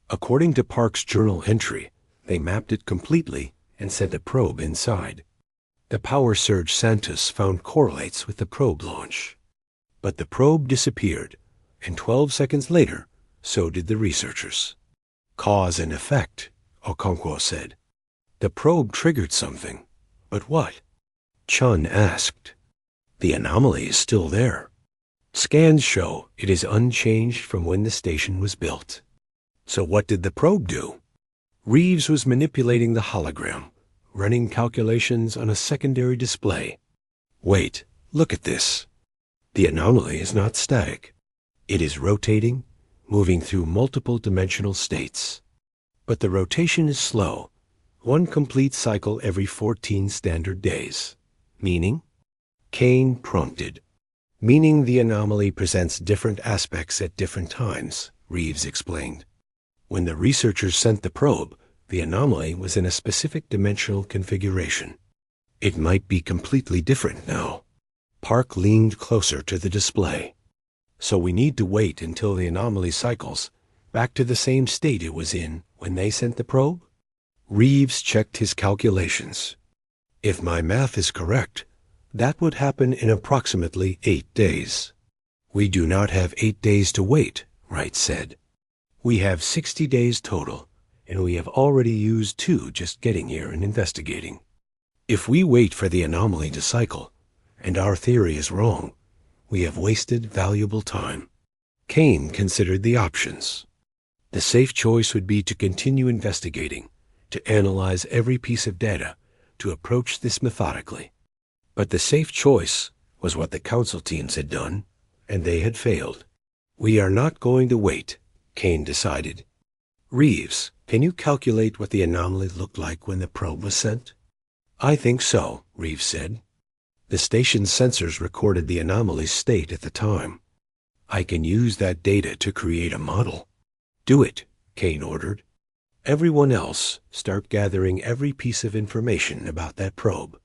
According to Park's journal entry, they mapped it completely and sent a probe inside. The power surge Santos found correlates with the probe launch. But the probe disappeared, and 12 seconds later, so did the researchers. Cause and effect, Okonkwo said. The probe triggered something. But what? Chun asked. The anomaly is still there. Scans show it is unchanged from when the station was built. So what did the probe do? Reeves was manipulating the hologram, running calculations on a secondary display. Wait, look at this. The anomaly is not static. It is rotating, moving through multiple dimensional states. But the rotation is slow, one complete cycle every 14 standard days. Meaning? Kane prompted. Meaning the anomaly presents different aspects at different times, Reeves explained. When the researchers sent the probe, the anomaly was in a specific dimensional configuration. It might be completely different now. Park leaned closer to the display. So we need to wait until the anomaly cycles back to the same state it was in when they sent the probe? Reeves checked his calculations. If my math is correct, that would happen in approximately 8 days. We do not have 8 days to wait, Wright said. We have 60 days total, and we have already used 2 just getting here and investigating. If we wait for the anomaly to cycle, and our theory is wrong, we have wasted valuable time. Kane considered the options. The safe choice would be to continue investigating, to analyze every piece of data, to approach this methodically. But the safe choice was what the council teams had done, and they had failed. We are not going to wait, Kane decided. Reeves, can you calculate what the anomaly looked like when the probe was sent? I think so, Reeves said. The station's sensors recorded the anomaly's state at the time. I can use that data to create a model. Do it, Kane ordered. Everyone else, start gathering every piece of information about that probe.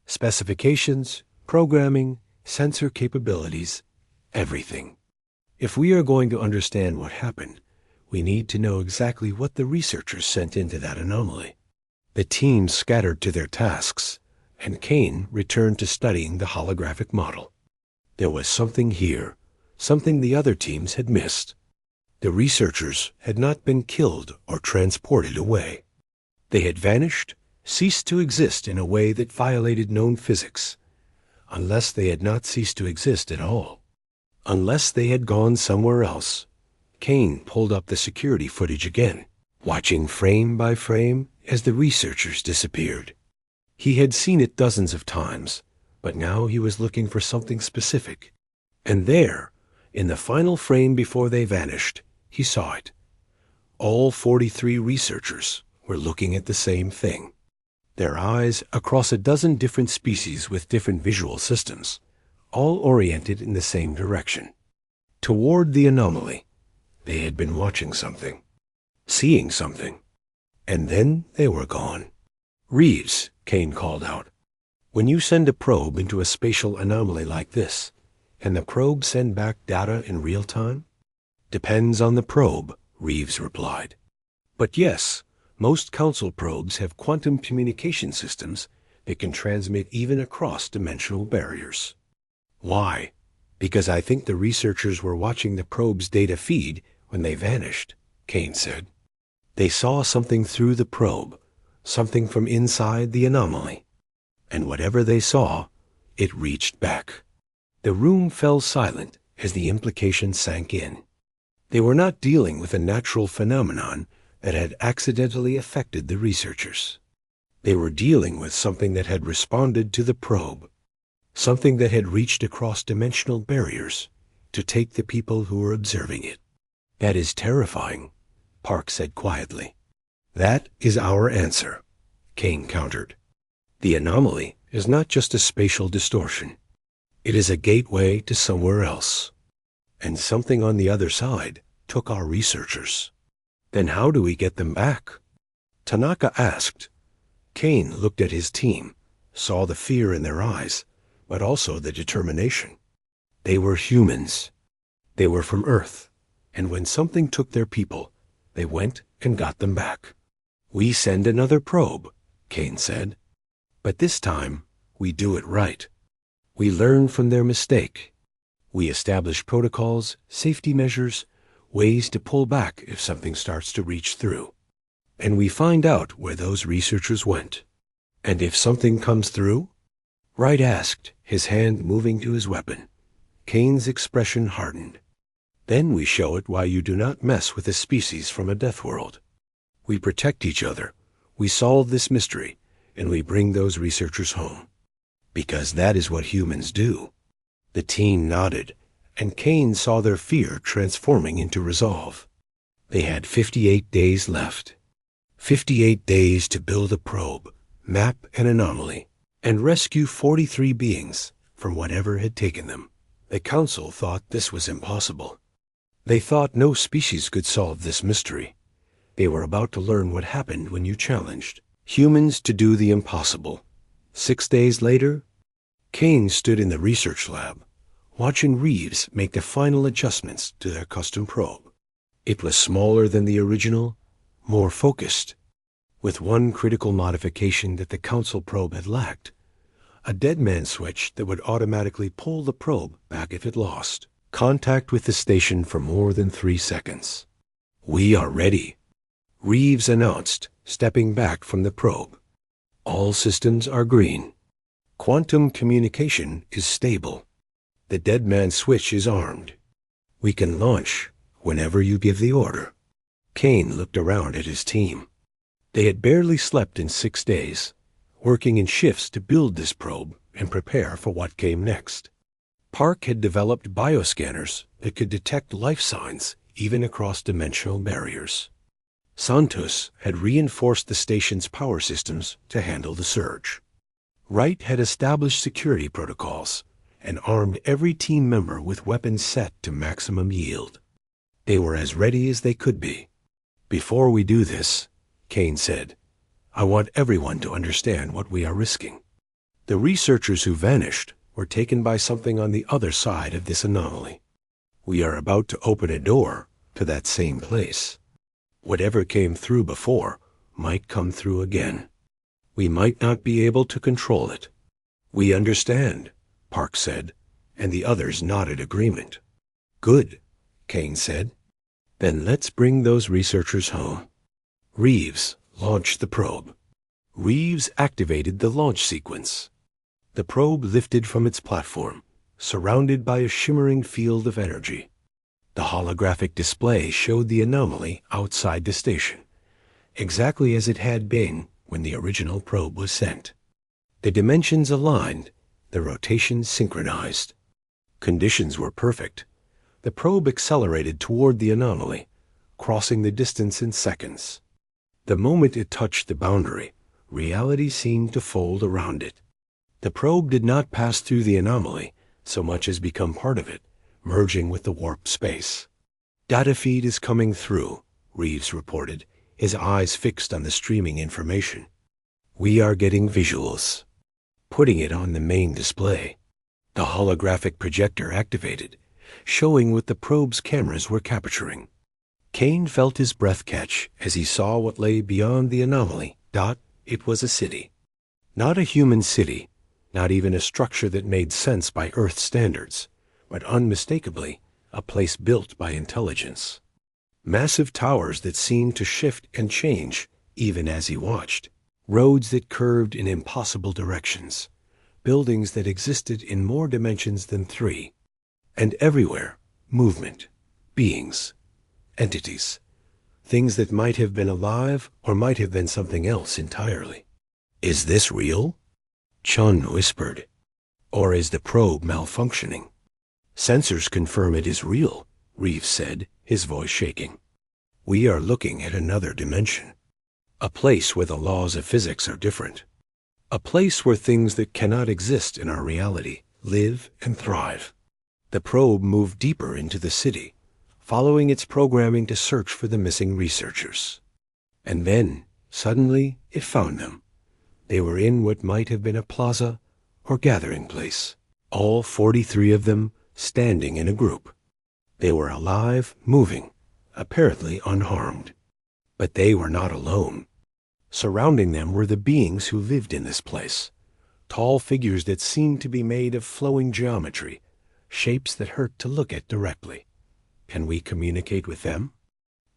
Specifications, programming, sensor capabilities, everything. If we are going to understand what happened, we need to know exactly what the researchers sent into that anomaly. The team scattered to their tasks, and Kane returned to studying the holographic model. There was something here, something the other teams had missed. The researchers had not been killed or transported away. They had vanished, ceased to exist in a way that violated known physics, unless they had not ceased to exist at all. Unless they had gone somewhere else. Kane pulled up the security footage again, watching frame by frame as the researchers disappeared. He had seen it dozens of times, but now he was looking for something specific. And there, in the final frame before they vanished, he saw it. All 43 researchers were looking at the same thing. Their eyes across a dozen different species with different visual systems, all oriented in the same direction. Toward the anomaly. They had been watching something, seeing something, and then they were gone. Reeves, Kane called out, when you send a probe into a spatial anomaly like this, can the probe send back data in real time? Depends on the probe, Reeves replied. But yes, most council probes have quantum communication systems that can transmit even across dimensional barriers. Why? Because I think the researchers were watching the probe's data feed when they vanished, Kane said. They saw something through the probe, something from inside the anomaly. And whatever they saw, it reached back. The room fell silent as the implication sank in. They were not dealing with a natural phenomenon that had accidentally affected the researchers. They were dealing with something that had responded to the probe, something that had reached across dimensional barriers to take the people who were observing it. "That is terrifying," Park said quietly. "That is our answer," Kane countered. "The anomaly is not just a spatial distortion. It is a gateway to somewhere else. And something on the other side took our researchers. Then how do we get them back?" Tanaka asked. Kane looked at his team, saw the fear in their eyes, but also the determination. They were humans. They were from Earth, and when something took their people, they went and got them back. "We send another probe," Kane said. "But this time, we do it right. We learn from their mistake. We establish protocols, safety measures, ways to pull back if something starts to reach through. And we find out where those researchers went. And if something comes through?" Wright asked, his hand moving to his weapon. Kane's expression hardened. "Then we show it why you do not mess with a species from a death world. We protect each other, we solve this mystery, and we bring those researchers home. Because that is what humans do." The team nodded, and Kane saw their fear transforming into resolve. They had 58 days left. 58 days to build a probe, map an anomaly, and rescue 43 beings from whatever had taken them. The Council thought this was impossible. They thought no species could solve this mystery. They were about to learn what happened when you challenged humans to do the impossible. 6 days later, Kane stood in the research lab, watching Reeves make the final adjustments to their custom probe. It was smaller than the original, more focused, with one critical modification that the Council probe had lacked: a dead man switch that would automatically pull the probe back if it lost contact with the station for more than 3 seconds. "We are ready," Reeves announced, stepping back from the probe. "All systems are green. Quantum communication is stable. The dead man switch is armed. We can launch whenever you give the order." Kane looked around at his team. They had barely slept in 6 days, working in shifts to build this probe and prepare for what came next. Park had developed bioscanners that could detect life signs even across dimensional barriers. Santos had reinforced the station's power systems to handle the surge. Wright had established security protocols and armed every team member with weapons set to maximum yield. They were as ready as they could be. "Before we do this," Kane said, "I want everyone to understand what we are risking. The researchers who vanished were taken by something on the other side of this anomaly. We are about to open a door to that same place. Whatever came through before might come through again. We might not be able to control it." "We understand," Park said, and the others nodded agreement. "Good," Kane said. "Then let's bring those researchers home." Reeves launched the probe. Reeves activated the launch sequence. The probe lifted from its platform, surrounded by a shimmering field of energy. The holographic display showed the anomaly outside the station, exactly as it had been when the original probe was sent. The dimensions aligned, the rotation synchronized. Conditions were perfect. The probe accelerated toward the anomaly, crossing the distance in seconds. The moment it touched the boundary, reality seemed to fold around it. The probe did not pass through the anomaly so much as become part of it, merging with the warp space. "Data feed is coming through," Reeves reported, his eyes fixed on the streaming information. "We are getting visuals." Putting it on the main display, the holographic projector activated, showing what the probe's cameras were capturing. Kane felt his breath catch as he saw what lay beyond the anomaly. It was a city. Not a human city, not even a structure that made sense by Earth standards, but unmistakably a place built by intelligence. Massive towers that seemed to shift and change even as he watched. Roads that curved in impossible directions. Buildings that existed in more dimensions than 3. And everywhere, movement, beings, entities. Things that might have been alive or might have been something else entirely. Is this real? Chun whispered. Or is the probe malfunctioning? Sensors confirm it is real, Reeves said, his voice shaking. We are looking at another dimension. A place where the laws of physics are different. A place where things that cannot exist in our reality live and thrive. The probe moved deeper into the city, following its programming to search for the missing researchers. And then, suddenly, it found them. They were in what might have been a plaza or gathering place, all 43 of them standing in a group. They were alive, moving, apparently unharmed. But they were not alone. Surrounding them were the beings who lived in this place, tall figures that seemed to be made of flowing geometry, shapes that hurt to look at directly. Can we communicate with them?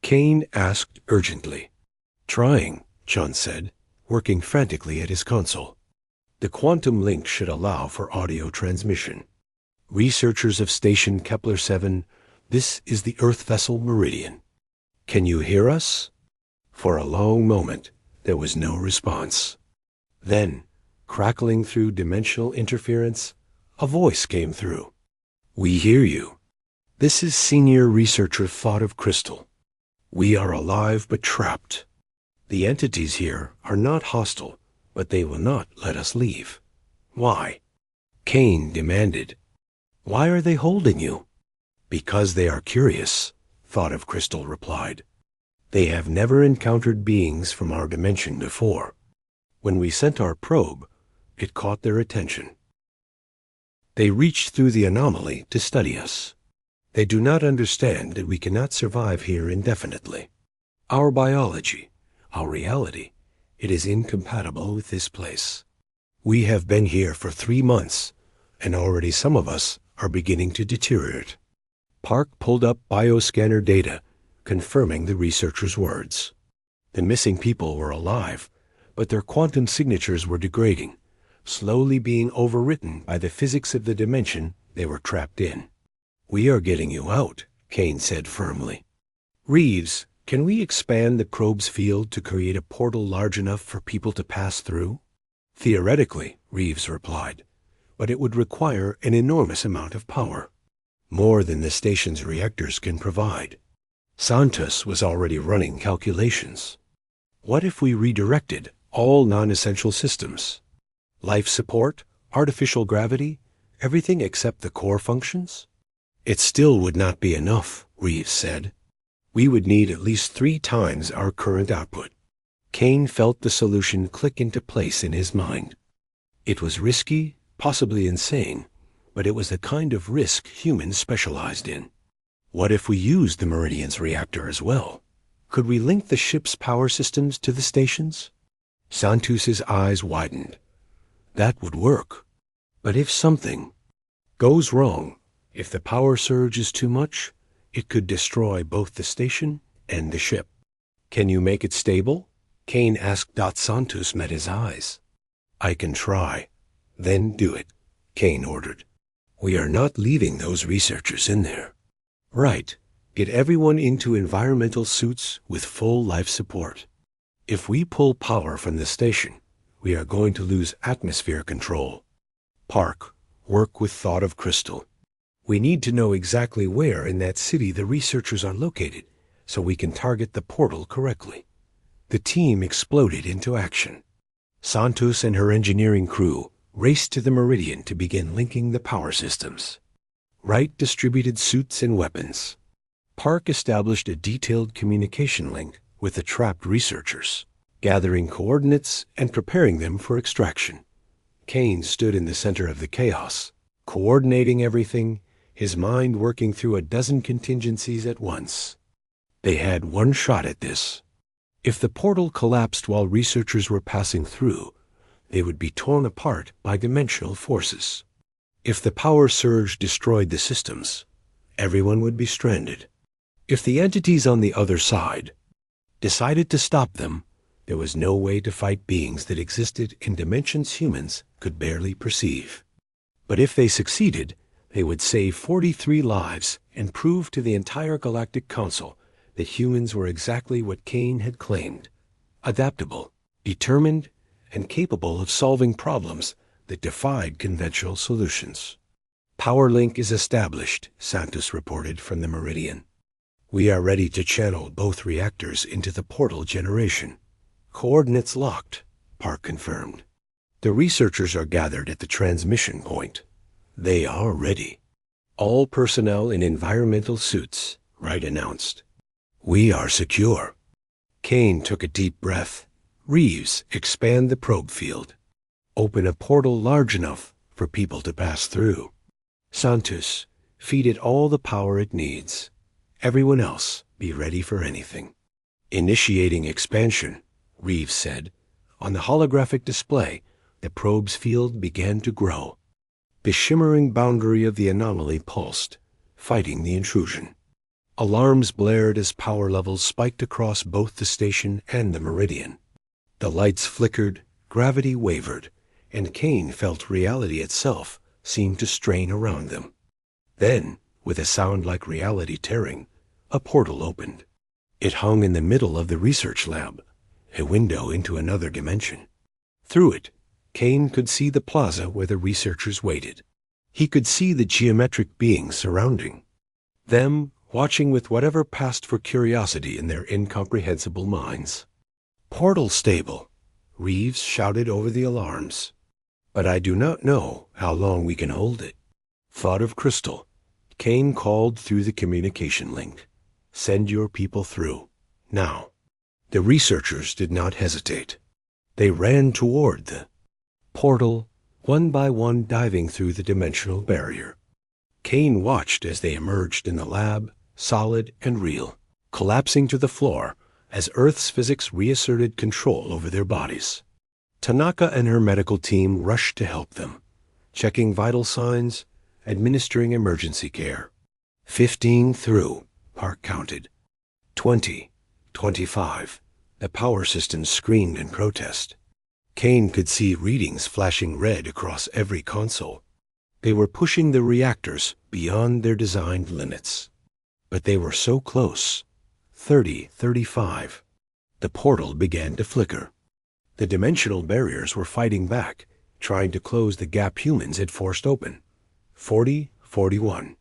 Kane asked urgently. Trying, Chun said, working frantically at his console. The quantum link should allow for audio transmission. Researchers of Station Kepler 7, this is the Earth vessel Meridian. Can you hear us? For a long moment, there was no response. Then, crackling through dimensional interference, a voice came through. We hear you. This is Senior Researcher Thought of Crystal. We are alive but trapped. The entities here are not hostile, but they will not let us leave. Why? Kane demanded. Why are they holding you? Because they are curious, Thought of Crystal replied. They have never encountered beings from our dimension before. When we sent our probe, it caught their attention. They reached through the anomaly to study us. They do not understand that we cannot survive here indefinitely. Our biology, our reality, it is incompatible with this place. We have been here for 3 months, and already some of us are beginning to deteriorate. Park pulled up bioscanner data, confirming the researchers' words. The missing people were alive, but their quantum signatures were degrading, slowly being overwritten by the physics of the dimension they were trapped in. We are getting you out, Kane said firmly. Reeves, can we expand the probe's field to create a portal large enough for people to pass through? Theoretically, Reeves replied, but it would require an enormous amount of power, more than the station's reactors can provide. Santos was already running calculations. What if we redirected all non-essential systems? Life support, artificial gravity, everything except the core functions? It still would not be enough, Reeves said. We would need at least 3 times our current output. Kane felt the solution click into place in his mind. It was risky, possibly insane, but it was the kind of risk humans specialized in. What if we used the Meridian's reactor as well? Could we link the ship's power systems to the stations? Santus's eyes widened. That would work. But if something goes wrong, if the power surge is too much, it could destroy both the station and the ship. Can you make it stable? Kane asked. Santos met his eyes. I can try. Then do it, Kane ordered. We are not leaving those researchers in there. Right. Get everyone into environmental suits with full life support. If we pull power from the station, we are going to lose atmosphere control. Park, work with Thought of Crystal. We need to know exactly where in that city the researchers are located, so we can target the portal correctly. The team exploded into action. Santos and her engineering crew raced to the Meridian to begin linking the power systems. Wright distributed suits and weapons. Park established a detailed communication link with the trapped researchers, gathering coordinates and preparing them for extraction. Kane stood in the center of the chaos, coordinating everything, his mind working through a dozen contingencies at once. They had one shot at this. If the portal collapsed while researchers were passing through, they would be torn apart by dimensional forces. If the power surge destroyed the systems, everyone would be stranded. If the entities on the other side decided to stop them, there was no way to fight beings that existed in dimensions humans could barely perceive. But if they succeeded, they would save 43 lives and prove to the entire Galactic Council that humans were exactly what Kane had claimed: adaptable, determined, and capable of solving problems that defied conventional solutions. Power link is established, Santos reported from the Meridian. We are ready to channel both reactors into the portal generation. Coordinates locked, Park confirmed. The researchers are gathered at the transmission point. They are ready. All personnel in environmental suits, Wright announced. We are secure. Kane took a deep breath. Reeves, expand the probe field. Open a portal large enough for people to pass through. Santos, feed it all the power it needs. Everyone else, be ready for anything. Initiating expansion, Reeves said. On the holographic display, the probe's field began to grow. The shimmering boundary of the anomaly pulsed, fighting the intrusion. Alarms blared as power levels spiked across both the station and the Meridian. The lights flickered, gravity wavered, and Kane felt reality itself seemed to strain around them. Then, with a sound like reality tearing, a portal opened. It hung in the middle of the research lab, a window into another dimension. Through it, Kane could see the plaza where the researchers waited. He could see the geometric beings surrounding them, watching with whatever passed for curiosity in their incomprehensible minds. Portal stable, Reeves shouted over the alarms. But I do not know how long we can hold it. Thought of Crystal. Kane called through the communication link. Send your people through. Now. The researchers did not hesitate. They ran toward the portal, one by one diving through the dimensional barrier. Kane watched as they emerged in the lab, solid and real, collapsing to the floor as Earth's physics reasserted control over their bodies. Tanaka and her medical team rushed to help them, checking vital signs, administering emergency care. 15 through, Park counted. 20, 25. The power systems screamed in protest. Kane could see readings flashing red across every console. They were pushing the reactors beyond their designed limits. But they were so close. 30, 35. The portal began to flicker. The dimensional barriers were fighting back, trying to close the gap humans had forced open. 40, 41.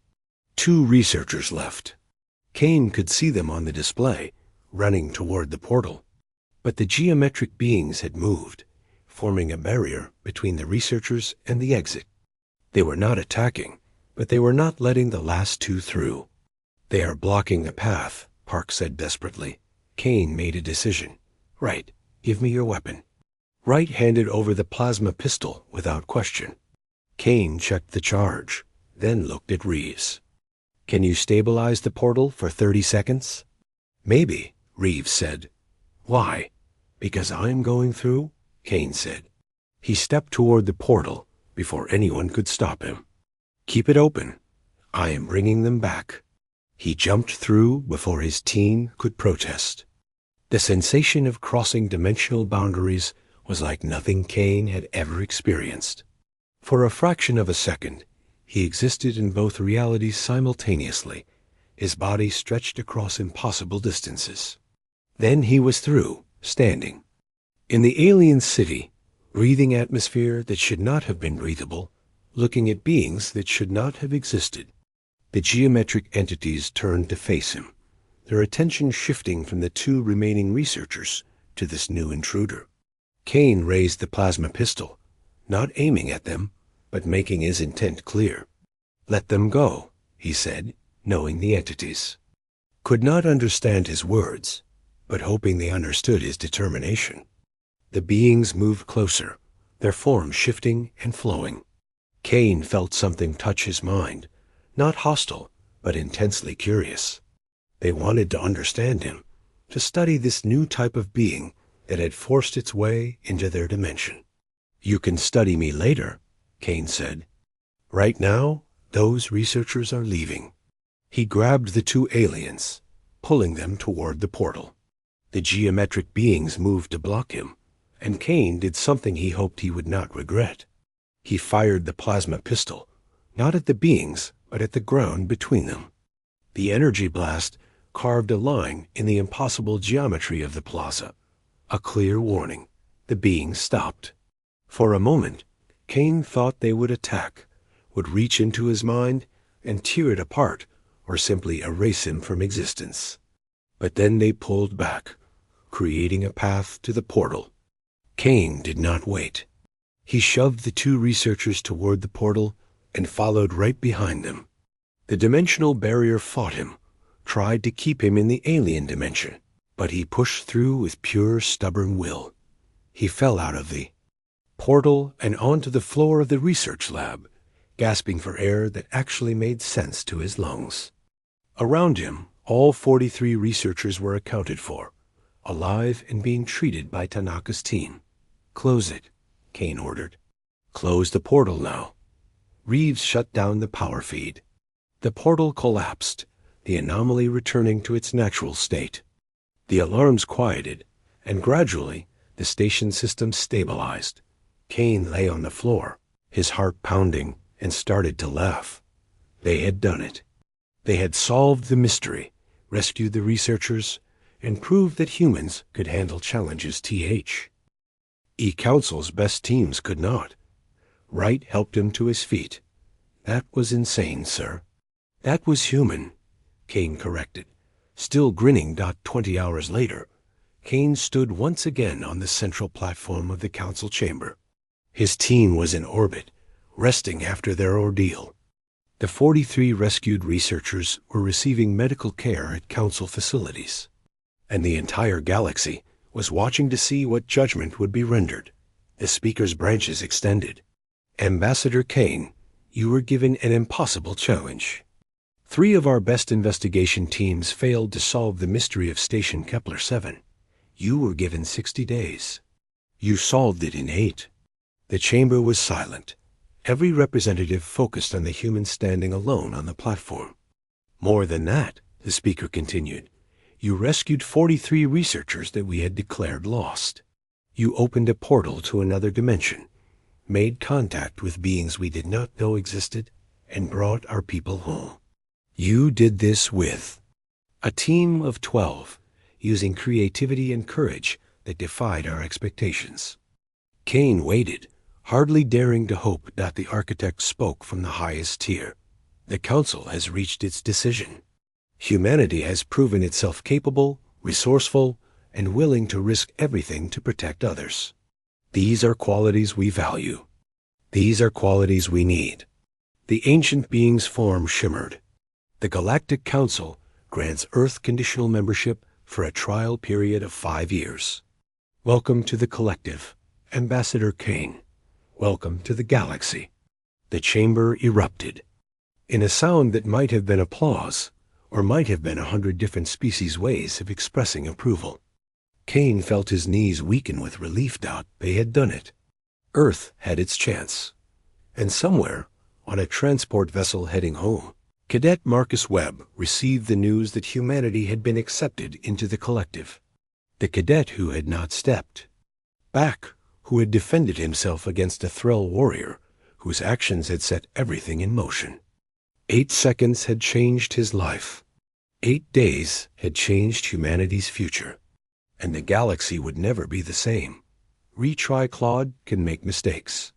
2 researchers left. Kane could see them on the display, running toward the portal. But the geometric beings had moved, forming a barrier between the researchers and the exit. They were not attacking, but they were not letting the last 2 through. They are blocking the path, Park said desperately. Kane made a decision. Right, give me your weapon. Wright handed over the plasma pistol without question. Kane checked the charge, then looked at Reeves. Can you stabilize the portal for 30 seconds? Maybe, Reeves said. Why? Because I'm going through? Kane said. He stepped toward the portal before anyone could stop him. Keep it open. I am bringing them back. He jumped through before his team could protest. The sensation of crossing dimensional boundaries was like nothing Kane had ever experienced. For a fraction of a second, he existed in both realities simultaneously, his body stretched across impossible distances. Then he was through, standing. In the alien city, breathing atmosphere that should not have been breathable, looking at beings that should not have existed. The geometric entities turned to face him, their attention shifting from the 2 remaining researchers to this new intruder. Kane raised the plasma pistol, not aiming at them, but making his intent clear. Let them go, he said, knowing the entities. Could not understand his words, but hoping they understood his determination. The beings moved closer, their forms shifting and flowing. Kane felt something touch his mind, not hostile, but intensely curious. They wanted to understand him, to study this new type of being that had forced its way into their dimension. You can study me later, Kane said. Right now, those researchers are leaving. He grabbed the 2 aliens, pulling them toward the portal. The geometric beings moved to block him, and Kane did something he hoped he would not regret. He fired the plasma pistol, not at the beings, but at the ground between them. The energy blast carved a line in the impossible geometry of the plaza, a clear warning. The beings stopped. For a moment, Kane thought they would attack, would reach into his mind and tear it apart, or simply erase him from existence. But then they pulled back, creating a path to the portal. Kane did not wait. He shoved the two researchers toward the portal and followed right behind them. The dimensional barrier fought him, tried to keep him in the alien dimension, but he pushed through with pure, stubborn will. He fell out of the portal and onto the floor of the research lab, gasping for air that actually made sense to his lungs. Around him, all 43 researchers were accounted for, alive and being treated by Tanaka's team. "Close it," Kane ordered. "Close the portal now." Reeves shut down the power feed. The portal collapsed, the anomaly returning to its natural state. The alarms quieted, and gradually the station system stabilized. Kane lay on the floor, his heart pounding, and started to laugh. They had done it. They had solved the mystery, rescued the researchers, and proved that humans could handle challenges Council's best teams could not. Wright helped him to his feet. "That was insane, sir." "That was human," Kane corrected. Still grinning. 20 hours later, Kane stood once again on the central platform of the Council chamber. His team was in orbit, resting after their ordeal. The 43 rescued researchers were receiving medical care at Council facilities, and the entire galaxy was watching to see what judgment would be rendered. The Speaker's branches extended. "Ambassador Kane, you were given an impossible challenge. 3 of our best investigation teams failed to solve the mystery of Station Kepler 7. You were given 60 days. You solved it in 8. The chamber was silent. Every representative focused on the human standing alone on the platform. "More than that," the Speaker continued, "you rescued 43 researchers that we had declared lost. You opened a portal to another dimension, made contact with beings we did not know existed, and brought our people home. You did this with a team of 12, using creativity and courage that defied our expectations." Kane waited, hardly daring to hope that the architect spoke from the highest tier. "The Council has reached its decision. Humanity has proven itself capable, resourceful, and willing to risk everything to protect others. These are qualities we value. These are qualities we need." The ancient being's form shimmered. "The Galactic Council grants Earth conditional membership for a trial period of 5 years. Welcome to the collective, Ambassador Kane. Welcome to the galaxy." The chamber erupted. In a sound that might have been applause, or might have been 100 different species' ways of expressing approval. Kane felt his knees weaken with relief. They had done it. Earth had its chance. And somewhere, on a transport vessel heading home, Cadet Marcus Webb received the news that humanity had been accepted into the collective. The cadet who had not stepped back, who had defended himself against a Threll warrior whose actions had set everything in motion. 8 seconds had changed his life. 8 days had changed humanity's future. And the galaxy would never be the same. Retry Claude can make mistakes.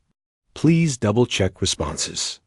Please double-check responses.